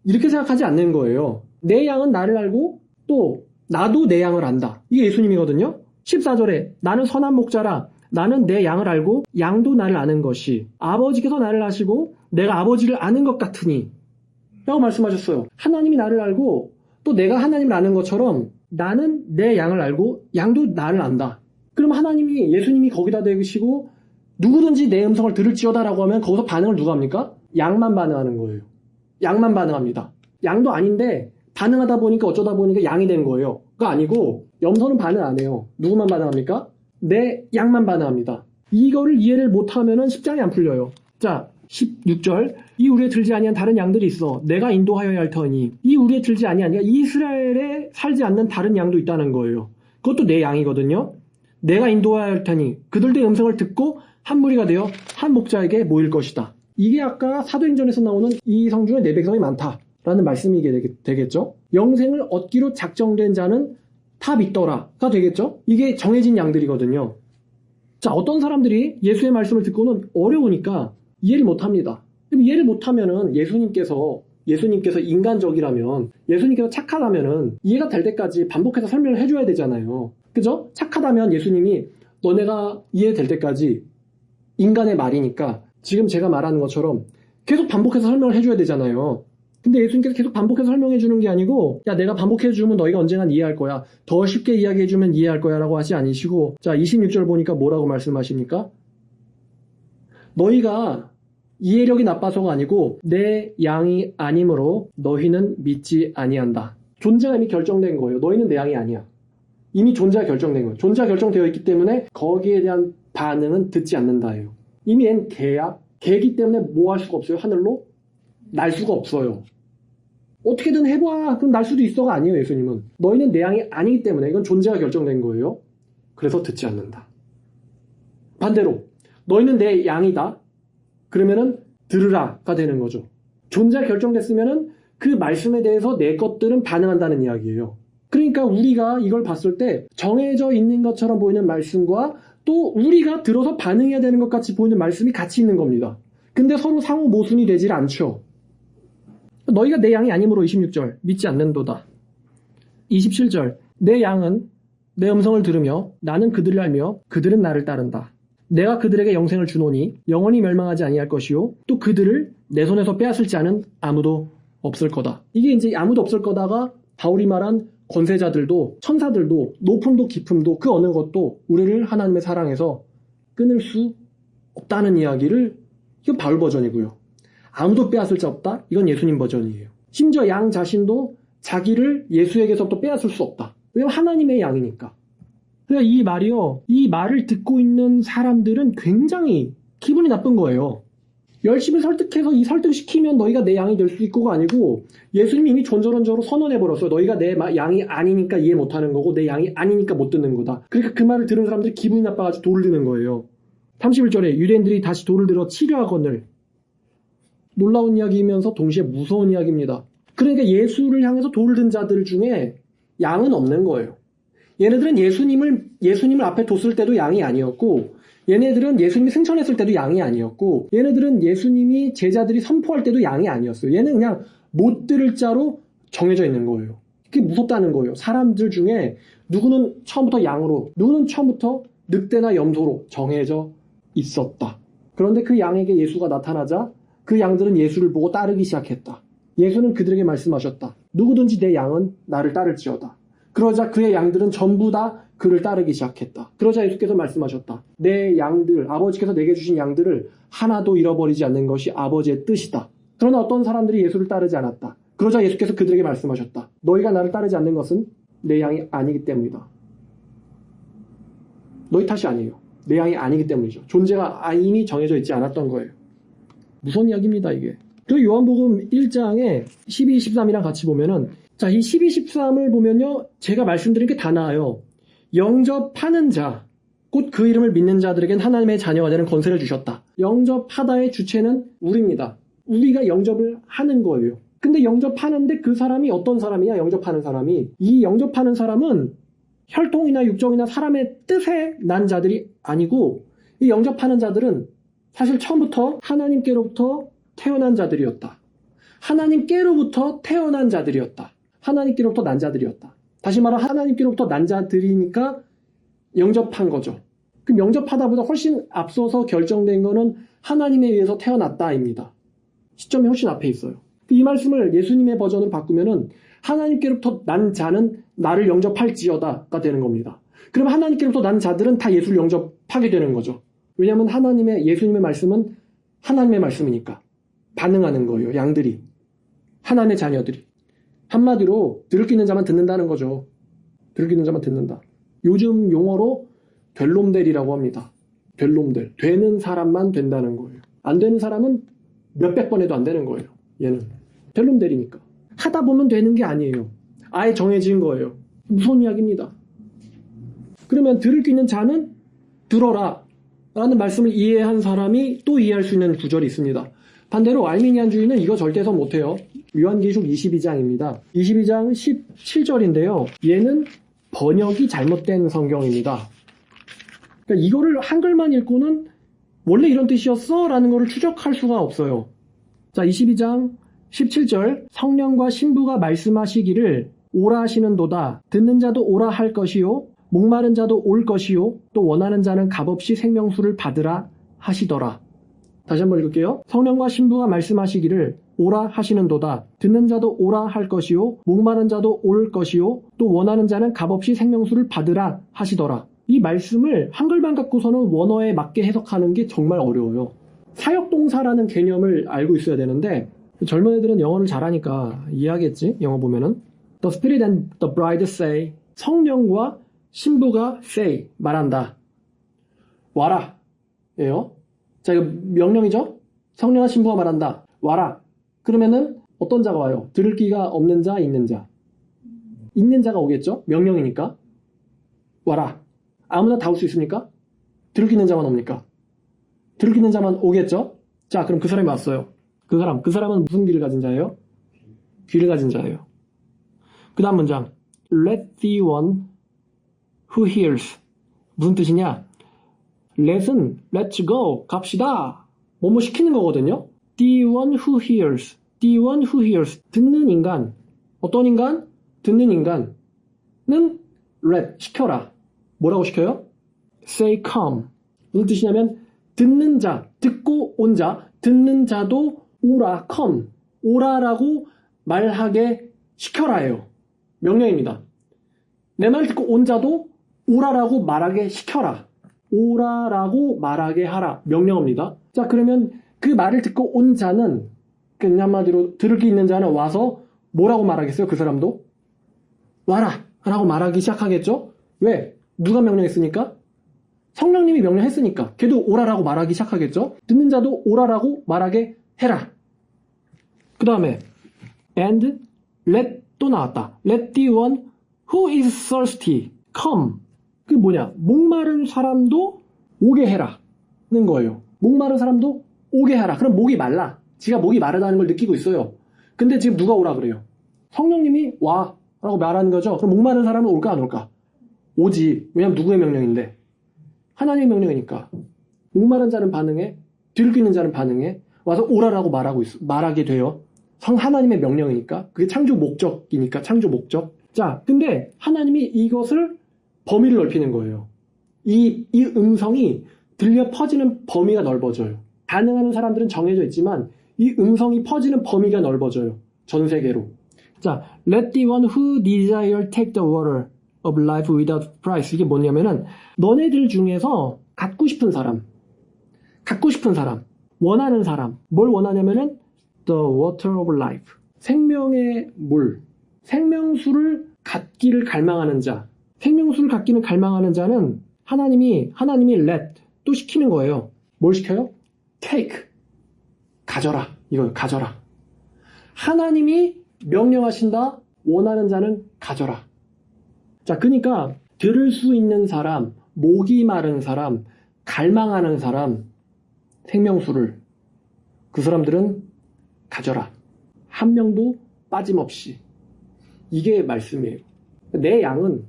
이렇게 생각하지 않는 거예요. 내 양은 나를 알고 또 나도 내 양을 안다. 이게 예수님이거든요. 14절에 나는 선한 목자라 나는 내 양을 알고 양도 나를 아는 것이 아버지께서 나를 아시고 내가 아버지를 아는 것 같으니 라고 말씀하셨어요. 하나님이 나를 알고 또 내가 하나님을 아는 것처럼 나는 내 양을 알고 양도 나를 안다. 그럼 예수님이 거기다 대시고 누구든지 내 음성을 들을지어다라고 하면 거기서 반응을 누가 합니까? 양만 반응하는 거예요. 양만 반응합니다. 양도 아닌데 반응하다 보니까 어쩌다 보니까 양이 된 거예요. 그거 아니고 염소는 반응 안 해요. 누구만 반응합니까? 내 양만 반응합니다. 이거를 이해를 못하면은 10장이 안 풀려요. 자, 16절 이 우리에 들지 아니한 다른 양들이 있어 내가 인도하여야 할 터니. 이 우리에 들지 아니한 이스라엘에 살지 않는 다른 양도 있다는 거예요. 그것도 내 양이거든요. 내가 인도하여야 할 터니 그들의 음성을 듣고 한 무리가 되어 한 목자에게 모일 것이다. 이게 아까 사도행전에서 나오는 이 성 중에 내 백성이 많다라는 말씀이 되겠죠. 영생을 얻기로 작정된 자는 다 믿더라가 되겠죠. 이게 정해진 양들이거든요. 자, 어떤 사람들이 예수의 말씀을 듣고는 어려우니까 이해를 못합니다. 그럼 이해를 못하면은 예수님께서 인간적이라면, 예수님께서 착하다면은 이해가 될 때까지 반복해서 설명을 해줘야 되잖아요. 그죠? 착하다면 예수님이 너네가 이해될 때까지 인간의 말이니까 지금 제가 말하는 것처럼 계속 반복해서 설명을 해줘야 되잖아요. 근데 예수님께서 계속 반복해서 설명해주는 게 아니고 야, 내가 반복해주면 너희가 언젠간 이해할 거야. 더 쉽게 이야기해주면 이해할 거야 라고 하지 않으시고, 자, 26절 보니까 뭐라고 말씀하십니까? 너희가 이해력이 나빠서가 아니고 내 양이 아니므로 너희는 믿지 아니한다. 존재가 이미 결정된 거예요. 너희는 내 양이 아니야. 이미 존재가 결정된 거예요. 존재가 결정되어 있기 때문에 거기에 대한 반응은 듣지 않는다예요. 이미 얜 개야. 개기 때문에 뭐 할 수가 없어요. 하늘로 날 수가 없어요. 어떻게든 해봐. 그럼 날 수도 있어가 아니에요. 예수님은. 너희는 내 양이 아니기 때문에 이건 존재가 결정된 거예요. 그래서 듣지 않는다. 반대로 너희는 내 양이다. 그러면은 들으라가 되는 거죠. 존재가 결정됐으면은 그 말씀에 대해서 내 것들은 반응한다는 이야기예요. 그러니까 우리가 이걸 봤을 때 정해져 있는 것처럼 보이는 말씀과 또 우리가 들어서 반응해야 되는 것 같이 보이는 말씀이 같이 있는 겁니다. 근데 서로 상호 모순이 되질 않죠. 너희가 내 양이 아니므로 26절 믿지 않는도다. 27절 내 양은 내 음성을 들으며 나는 그들을 알며 그들은 나를 따른다. 내가 그들에게 영생을 주노니 영원히 멸망하지 아니할 것이요 또 그들을 내 손에서 빼앗을 자는 아무도 없을 거다. 이게 이제 아무도 없을 거다가 바울이 말한 권세자들도 천사들도 높음도 깊음도 그 어느 것도 우리를 하나님의 사랑에서 끊을 수 없다는 이야기를, 이건 바울 버전이고요. 아무도 빼앗을 자 없다? 이건 예수님 버전이에요. 심지어 양 자신도 자기를 예수에게서부터 빼앗을 수 없다. 왜냐면 하나님의 양이니까. 그러니까 이 말이요, 이 말을 듣고 있는 사람들은 굉장히 기분이 나쁜 거예요. 열심히 설득해서 이 설득시키면 너희가 내 양이 될 수 있고가 아니고 예수님이 이미 존저론저로 선언해버렸어요. 너희가 내 양이 아니니까 이해 못하는 거고 내 양이 아니니까 못 듣는 거다. 그러니까 그 말을 들은 사람들이 기분이 나빠가지고 돌을 드는 거예요. 31절에 유대인들이 다시 돌을 들어 치려하거늘. 놀라운 이야기이면서 동시에 무서운 이야기입니다. 그러니까 예수를 향해서 돌을 든 자들 중에 양은 없는 거예요. 얘네들은 예수님을 앞에 뒀을 때도 양이 아니었고, 얘네들은 예수님이 승천했을 때도 양이 아니었고, 얘네들은 예수님이 제자들이 선포할 때도 양이 아니었어요. 얘는 그냥 못 들을 자로 정해져 있는 거예요. 그게 무섭다는 거예요. 사람들 중에 누구는 처음부터 양으로, 누구는 처음부터 늑대나 염소로 정해져 있었다. 그런데 그 양에게 예수가 나타나자 그 양들은 예수를 보고 따르기 시작했다. 예수는 그들에게 말씀하셨다. 누구든지 내 양은 나를 따를지어다. 그러자 그의 양들은 전부 다 그를 따르기 시작했다. 그러자 예수께서 말씀하셨다. 내 양들, 아버지께서 내게 주신 양들을 하나도 잃어버리지 않는 것이 아버지의 뜻이다. 그러나 어떤 사람들이 예수를 따르지 않았다. 그러자 예수께서 그들에게 말씀하셨다. 너희가 나를 따르지 않는 것은 내 양이 아니기 때문이다. 너희 탓이 아니에요. 내 양이 아니기 때문이죠. 존재가 이미 정해져 있지 않았던 거예요. 무서운 이야기입니다, 이게. 그 요한복음 1장에 12, 13이랑 같이 보면은, 자, 이 12, 13을 보면요, 제가 말씀드린 게 다 나와요. 영접하는 자, 곧 그 이름을 믿는 자들에겐 하나님의 자녀가 되는 권세를 주셨다. 영접하다의 주체는 우리입니다. 우리가 영접을 하는 거예요. 근데 영접하는데 그 사람이 어떤 사람이냐, 영접하는 사람이. 이 영접하는 사람은 혈통이나 육정이나 사람의 뜻에 난 자들이 아니고, 이 영접하는 자들은 사실 처음부터 하나님께로부터 태어난 자들이었다. 하나님께로부터 태어난 자들이었다. 하나님께로부터 난 자들이었다. 다시 말하면 하나님께로부터 난 자들이니까 영접한 거죠. 그럼 영접하다보다 훨씬 앞서서 결정된 거는 하나님에 의해서 태어났다입니다. 시점이 훨씬 앞에 있어요. 이 말씀을 예수님의 버전으로 바꾸면은 하나님께로부터 난 자는 나를 영접할지어다가 되는 겁니다. 그럼 하나님께로부터 난 자들은 다 예수를 영접하게 되는 거죠. 왜냐하면 예수님의 말씀은 하나님의 말씀이니까 반응하는 거예요. 양들이. 하나님의 자녀들이. 한마디로 들을 끼는 자만 듣는다는 거죠. 들을 끼는 자만 듣는다. 요즘 용어로 될놈들이라고 합니다. 될놈들. 되는 사람만 된다는 거예요. 안 되는 사람은 몇백 번 해도 안 되는 거예요. 얘는. 될놈들이니까. 하다 보면 되는 게 아니에요. 아예 정해진 거예요. 무서운 이야기입니다. 그러면 들을 끼는 자는 들어라 라는 말씀을 이해한 사람이 또 이해할 수 있는 구절이 있습니다. 반대로 알미니안주의는 이거 절대 해석 못해요. 요한계시록 22장입니다. 22장 17절인데요. 얘는 번역이 잘못된 성경입니다. 그러니까 이거를 한글만 읽고는 원래 이런 뜻이었어? 라는 거를 추적할 수가 없어요. 자, 22장 17절 성령과 신부가 말씀하시기를 오라 하시는도다. 듣는 자도 오라 할 것이요. 목마른 자도 올 것이요. 또 원하는 자는 값없이 생명수를 받으라 하시더라. 다시 한번 읽을게요. 성령과 신부가 말씀하시기를 오라 하시는도다. 듣는 자도 오라 할 것이요. 목마른 자도 올 것이요. 또 원하는 자는 값없이 생명수를 받으라 하시더라. 이 말씀을 한글만 갖고서는 원어에 맞게 해석하는 게 정말 어려워요. 사역동사라는 개념을 알고 있어야 되는데 젊은 애들은 영어를 잘하니까 이해하겠지? 영어 보면은 The Spirit and the Bride say 성령과 신부가 say 말한다. 와라 예요. 자, 이거 명령이죠? 성령과 신부가 말한다. 와라. 그러면은 어떤 자가 와요? 들을 귀가 없는 자, 있는 자. 있는 자가 오겠죠? 명령이니까. 와라. 아무나 다 올 수 있습니까? 들을 귀 있는 자만 옵니까? 들을 귀 있는 자만 오겠죠? 자, 그럼 그 사람이 왔어요. 그 사람은 무슨 귀를 가진 자예요? 귀를 가진 자예요. 그 다음 문장. Let the one who hears. 무슨 뜻이냐? Let은 let's go. 갑시다. 뭐뭐 시키는 거거든요. The one who hears. The one who hears. 듣는 인간. 어떤 인간? 듣는 인간은 let. 시켜라. 뭐라고 시켜요? Say come. 무슨 뜻이냐면 듣는 자. 듣고 온 자. 듣는 자도 오라. come. 오라라고 말하게 시켜라예요. 명령입니다. 내 말 듣고 온 자도 오라라고 말하게 시켜라. 오라라고 말하게 하라. 명령입니다. 자, 그러면 그 말을 듣고 온 자는 그냥 한마디로 들을 게 있는 자는 와서 뭐라고 말하겠어요? 그 사람도? 와라! 라고 말하기 시작하겠죠? 왜? 누가 명령했으니까? 성령님이 명령했으니까 걔도 오라라고 말하기 시작하겠죠. 듣는 자도 오라라고 말하게 해라. 그 다음에 and let 또 나왔다. let the one who is thirsty come. 그게 뭐냐? 목마른 사람도 오게 해라는 거예요. 목마른 사람도 오게 하라. 그럼 목이 말라. 지가 목이 마르다는 걸 느끼고 있어요. 근데 지금 누가 오라 그래요? 성령님이 와 라고 말하는 거죠. 그럼 목마른 사람은 올까 안 올까? 오지. 왜냐면 누구의 명령인데? 하나님의 명령이니까. 목마른 자는 반응해, 들끓는 자는 반응해, 와서 오라라고 말하게 돼요. 하나님의 명령이니까. 그게 창조 목적이니까, 창조 목적. 자, 근데 하나님이 이것을 범위를 넓히는 거예요. 이 음성이 들려 퍼지는 범위가 넓어져요. 반응하는 사람들은 정해져 있지만 이 음성이 퍼지는 범위가 넓어져요. 전 세계로. 자, let the one who desire take the water of life without price. 이게 뭐냐면은 너네들 중에서 갖고 싶은 사람, 원하는 사람, 뭘 원하냐면은 the water of life. 생명의 물, 생명수를 갖기를 갈망하는 자. 생명수를 갖기는 갈망하는 자는 하나님이 let 또 시키는 거예요. 뭘 시켜요? take. 가져라. 이거 가져라. 하나님이 명령하신다. 원하는 자는 가져라. 자, 그러니까 들을 수 있는 사람, 목이 마른 사람, 갈망하는 사람, 생명수를 그 사람들은 가져라. 한 명도 빠짐없이. 이게 말씀이에요. 내 양은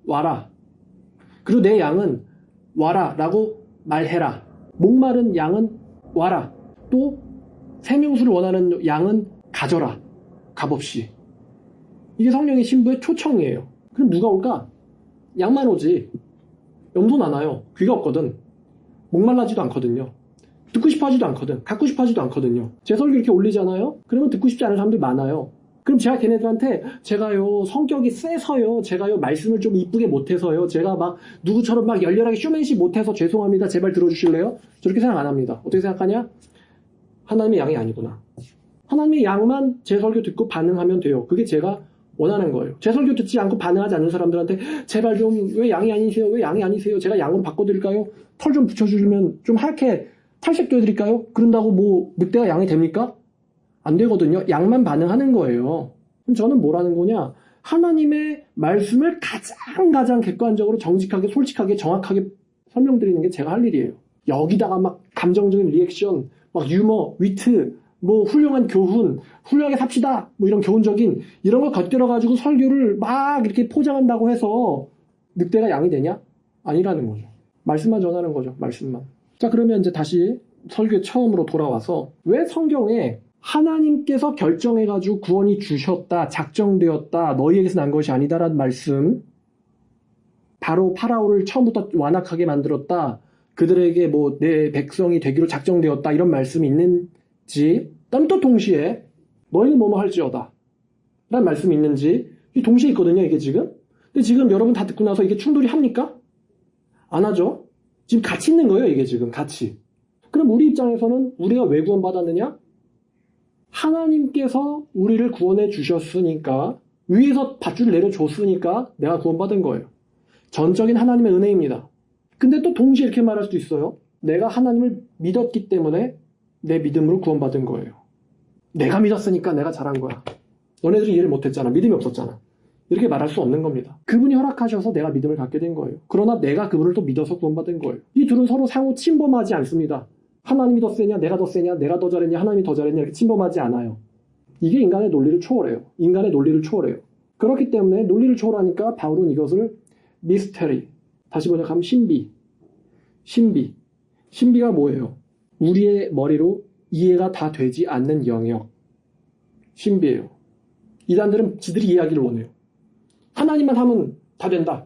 와라. 그리고 내 양은 와라 라고 말해라. 목마른 양은 와라. 또 생명수를 원하는 양은 가져라. 값없이. 이게 성령의 신부의 초청이에요. 그럼 누가 올까? 양만 오지. 염소는 안 와요. 귀가 없거든. 목말라지도 않거든요. 듣고 싶어 하지도 않거든. 갖고 싶어 하지도 않거든요. 제 설교 이렇게 올리잖아요. 그러면 듣고 싶지 않은 사람들이 많아요. 그럼 제가 걔네들한테 제가요 성격이 세서요, 제가요 말씀을 좀 이쁘게 못해서요, 제가 막 누구처럼 막 열렬하게 쇼맨십 못해서 죄송합니다, 제발 들어주실래요? 저렇게 생각 안 합니다. 어떻게 생각하냐? 하나님의 양이 아니구나. 하나님의 양만 제 설교 듣고 반응하면 돼요. 그게 제가 원하는 거예요. 제 설교 듣지 않고 반응하지 않는 사람들한테 제발 좀 왜 양이 아니세요? 왜 양이 아니세요? 제가 양으로 바꿔드릴까요? 털 좀 붙여주시면 좀 하얗게 탈색도 해드릴까요? 그런다고 뭐 늑대가 양이 됩니까? 안 되거든요. 양만 반응하는 거예요. 그럼 저는 뭐라는 거냐? 하나님의 말씀을 가장 객관적으로 정직하게 솔직하게 정확하게 설명드리는 게 제가 할 일이에요. 여기다가 막 감정적인 리액션, 막 유머, 위트, 뭐 훌륭한 교훈, 훌륭하게 삽시다, 뭐 이런 교훈적인 이런 걸 곁들여가지고 설교를 막 이렇게 포장한다고 해서 늑대가 양이 되냐? 아니라는 거죠. 말씀만 전하는 거죠. 말씀만. 자, 그러면 이제 다시 설교 처음으로 돌아와서 왜 성경에 하나님께서 결정해가지고 구원이 주셨다, 작정되었다, 너희에게서 난 것이 아니다라는 말씀, 바로 파라오를 처음부터 완악하게 만들었다, 그들에게 뭐 내 백성이 되기로 작정되었다 이런 말씀이 있는지, 그다음 또 동시에 너희는 뭐뭐 할지어다 라는 말씀이 있는지, 이 동시에 있거든요. 이게 지금. 근데 지금 여러분 다 듣고 나서 이게 충돌이 합니까? 안 하죠. 지금 같이 있는 거예요. 이게 지금 같이. 그럼 우리 입장에서는 우리가 왜 구원받았느냐? 하나님께서 우리를 구원해 주셨으니까, 위에서 밧줄을 내려줬으니까 내가 구원받은 거예요. 전적인 하나님의 은혜입니다. 근데 또 동시에 이렇게 말할 수도 있어요. 내가 하나님을 믿었기 때문에 내 믿음으로 구원받은 거예요. 내가 믿었으니까 내가 잘한 거야. 너네들이 이해를 못했잖아. 믿음이 없었잖아. 이렇게 말할 수 없는 겁니다. 그분이 허락하셔서 내가 믿음을 갖게 된 거예요. 그러나 내가 그분을 또 믿어서 구원받은 거예요. 이 둘은 서로 상호 침범하지 않습니다. 하나님이 더 세냐, 내가 더 세냐, 내가 더 잘했냐, 하나님이 더 잘했냐, 이렇게 침범하지 않아요. 이게 인간의 논리를 초월해요. 인간의 논리를 초월해요. 그렇기 때문에 논리를 초월하니까 바울은 이것을 미스테리, 다시 번역하면 신비. 신비가 뭐예요? 우리의 머리로 이해가 다 되지 않는 영역. 신비예요. 이단들은 지들이 이해하기를 원해요. 하나님만 하면 다 된다.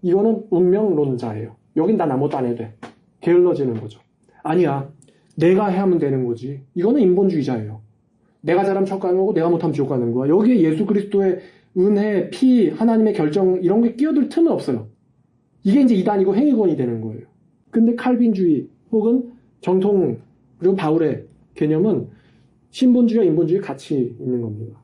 이거는 운명론자예요. 여긴 난 아무것도 안 해도 돼. 게을러지는 거죠. 아니야. 내가 하면 되는 거지. 이거는 인본주의자예요. 내가 잘하면 천국 가는 거고 내가 못하면 지옥 가는 거야. 여기에 예수 그리스도의 은혜, 피, 하나님의 결정 이런 게 끼어들 틈은 없어요. 이게 이제 이단이고 행위권이 되는 거예요. 근데 칼빈주의 혹은 정통 그리고 바울의 개념은 신본주의와 인본주의 같이 있는 겁니다.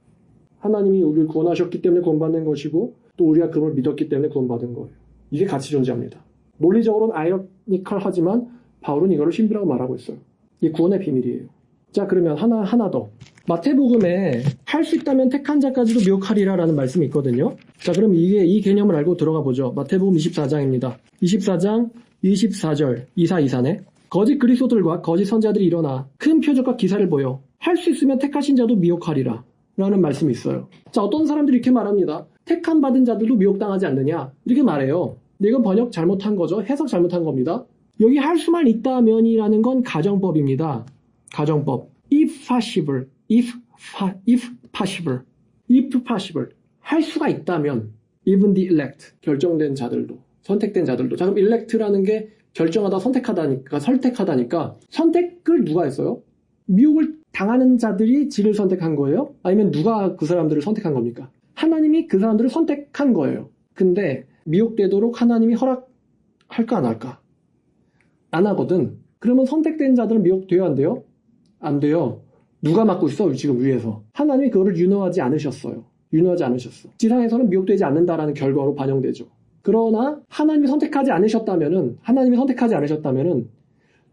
하나님이 우리를 구원하셨기 때문에 구원받는 것이고 또 우리가 그걸 믿었기 때문에 구원받은 거예요. 이게 같이 존재합니다. 논리적으로는 아이러니컬하지만 바울은 이거를 신비라고 말하고 있어요. 이게 구원의 비밀이에요. 자, 그러면 하나 더. 마태복음에 할 수 있다면 택한 자까지도 미혹하리라라는 말씀이 있거든요. 자, 그럼 이 개념을 알고 들어가 보죠. 마태복음 24장입니다. 24장 24절 24네. 거짓 그리스도들과 거짓 선자들이 일어나 큰 표적과 기사를 보여 할 수 있으면 택하신 자도 미혹하리라 라는 말씀이 있어요. 자, 어떤 사람들이 이렇게 말합니다. 택함 받은 자들도 미혹당하지 않느냐 이렇게 말해요. 근데 이건 번역 잘못한 거죠. 해석 잘못한 겁니다. 여기 할 수만 있다면이라는 건 가정법입니다. 가정법. if possible, if possible. 할 수가 있다면 even the elect, 결정된 자들도, 선택된 자들도. 자, 그럼 elect라는 게 결정하다, 선택하다니까 선택을 누가 했어요? 미혹을 당하는 자들이 지를 선택한 거예요? 아니면 누가 그 사람들을 선택한 겁니까? 하나님이 그 사람들을 선택한 거예요. 근데 미혹되도록 하나님이 허락할까 안 할까? 안 하거든. 그러면 선택된 자들은 미혹돼요, 안 돼요? 안 돼요. 누가 맡고 있어? 지금 위에서. 하나님이 그거를 유노하지 않으셨어요. 유노하지 않으셨어. 지상에서는 미혹되지 않는다라는 결과로 반영되죠. 그러나 하나님이 선택하지 않으셨다면은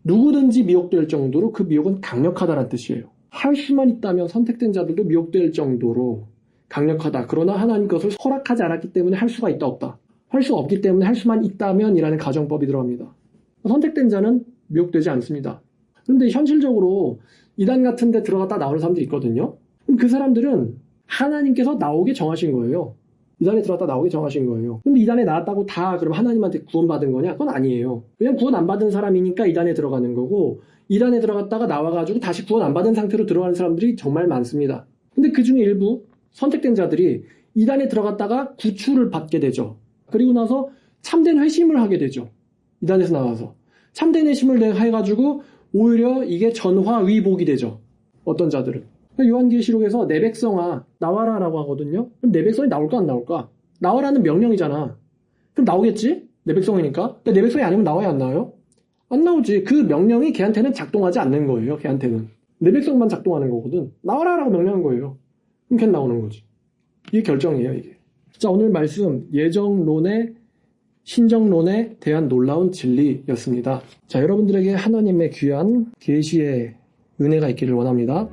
누구든지 미혹될 정도로 그 미혹은 강력하다는 뜻이에요. 할 수만 있다면 선택된 자들도 미혹될 정도로 강력하다. 그러나 하나님 그것을 허락하지 않았기 때문에 할 수가 있다 없다. 할 수 없기 때문에 할 수만 있다면이라는 가정법이 들어갑니다. 선택된 자는 미혹되지 않습니다. 그런데 현실적으로 이단 같은 데 들어갔다 나오는 사람들이 있거든요. 그럼 그 사람들은 하나님께서 나오게 정하신 거예요. 이단에 들어갔다 나오게 정하신 거예요. 근데 이단에 나왔다고 다 그럼 하나님한테 구원받은 거냐? 그건 아니에요. 그냥 구원 안 받은 사람이니까 이단에 들어가는 거고, 이단에 들어갔다가 나와가지고 다시 구원 안 받은 상태로 들어가는 사람들이 정말 많습니다. 근데 그 중에 일부 선택된 자들이 이단에 들어갔다가 구출을 받게 되죠. 그리고 나서 참된 회심을 하게 되죠. 이단에서 나와서 참된 회심을 해가지고 오히려 이게 전화위복이 되죠. 어떤 자들은. 요한계시록에서 내 백성아 나와라라고 하거든요. 그럼 내 백성이 나올까 안 나올까? 나와라는 명령이잖아. 그럼 나오겠지? 내 백성이니까. 근데 내 백성이 아니면 나와야 안 나와요? 안 나오지. 그 명령이 걔한테는 작동하지 않는 거예요. 걔한테는. 내 백성만 작동하는 거거든. 나와라라고 명령한 거예요. 그럼 걔는 나오는 거지. 이게 결정이에요, 이게. 자, 오늘 말씀 예정론의 신정론에 대한 놀라운 진리였습니다. 자, 여러분들에게 하나님의 귀한 계시의 은혜가 있기를 원합니다.